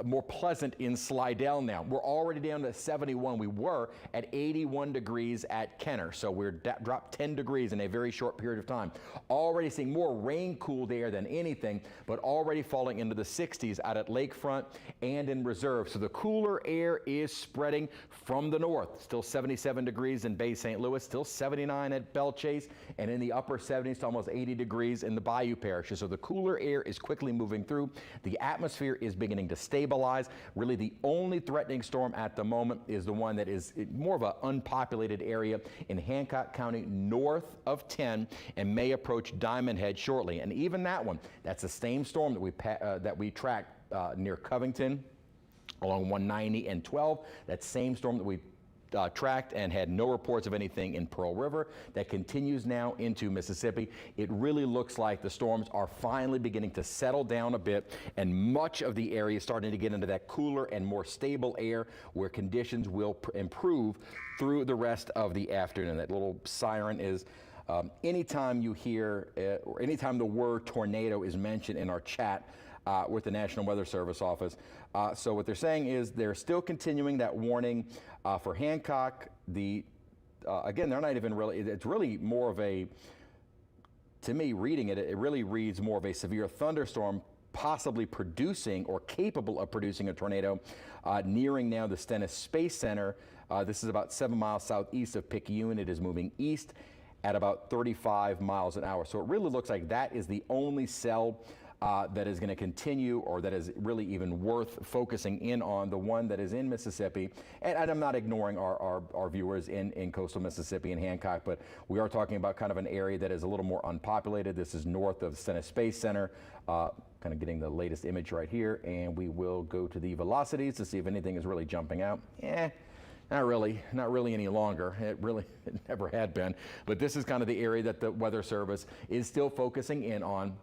more pleasant in Slidell now. We're already down to 71. We were at 81 degrees at Kenner, so we're dropped 10 degrees in a very short period of time. Already seeing more rain-cooled air than anything, but already falling into the 60s out at Lakefront and in Reserve. So the cooler air is spreading from the north. Still 77 degrees in Bay St. Louis, still 79 at Belle Chase, and in the upper 70s to almost 80 degrees in the Bayou parishes. So the cooler air is quickly moving through. The atmosphere is beginning to stabilize. Really, the only threatening storm at the moment is the one that is more of an unpopulated area in Hancock County north of 10 and may approach Diamond Head shortly. And even that one, that's the same storm that we tracked near Covington along 190 and 12. That same storm that we tracked and had no reports of anything in Pearl River. That continues now into Mississippi. It really looks like the storms are finally beginning to settle down a bit, and much of the area is starting to get into that cooler and more stable air where conditions will improve through the rest of the afternoon. That little siren is anytime you hear or anytime the word tornado is mentioned in our chat with the National Weather Service office. So what they're saying is they're still continuing that warning for Hancock. Again, they're not even really, it's really more of a, to me, reading it, it really reads more of a severe thunderstorm possibly producing or capable of producing a tornado nearing now the Stennis Space Center. This is about 7 miles southeast of Picayune. It is moving east at about 35 miles an hour. So it really looks like that is the only cell that is going to continue, or that is really even worth focusing in on, the one that is in Mississippi. And I'm not ignoring our viewers in coastal Mississippi and Hancock, but we are talking about kind of an area that is a little more unpopulated. This is north of Stennis Space Center. Kind of getting the latest image right here, and we will go to the velocities to see if anything is really jumping out. Not really any longer. It never had been. But this is kind of the area that the Weather Service is still focusing in on.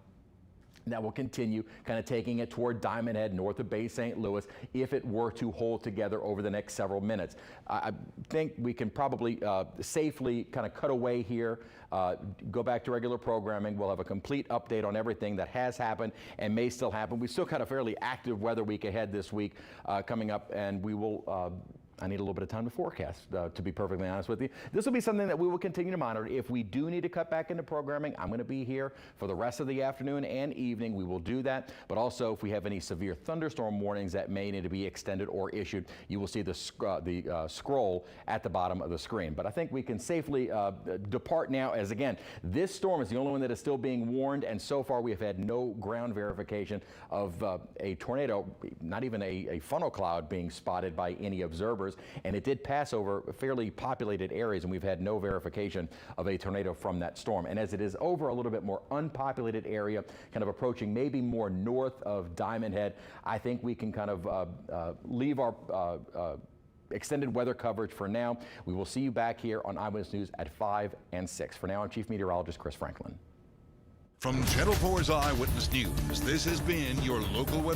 That will continue kind of taking it toward Diamond Head north of Bay St. Louis if it were to hold together over the next several minutes. I think we can probably safely kind of cut away here, go back to regular programming. We'll have a complete update on everything that has happened and may still happen. We still got a fairly active weather week ahead this week coming up, and we will I need a little bit of time to forecast, to be perfectly honest with you. This will be something that we will continue to monitor. If we do need to cut back into programming, I'm going to be here for the rest of the afternoon and evening. We will do that. But also, if we have any severe thunderstorm warnings that may need to be extended or issued, you will see the scroll at the bottom of the screen. But I think we can safely depart now, as again, this storm is the only one that is still being warned, and so far we have had no ground verification of a tornado, not even a funnel cloud being spotted by any observers. And it did pass over fairly populated areas, and we've had no verification of a tornado from that storm. And as it is over a little bit more unpopulated area, kind of approaching maybe more north of Diamond Head, I think we can kind of leave our extended weather coverage for now. We will see you back here on Eyewitness News at 5 and 6. For now, I'm Chief Meteorologist Chris Franklin. From Channel 4's Eyewitness News, this has been your local weather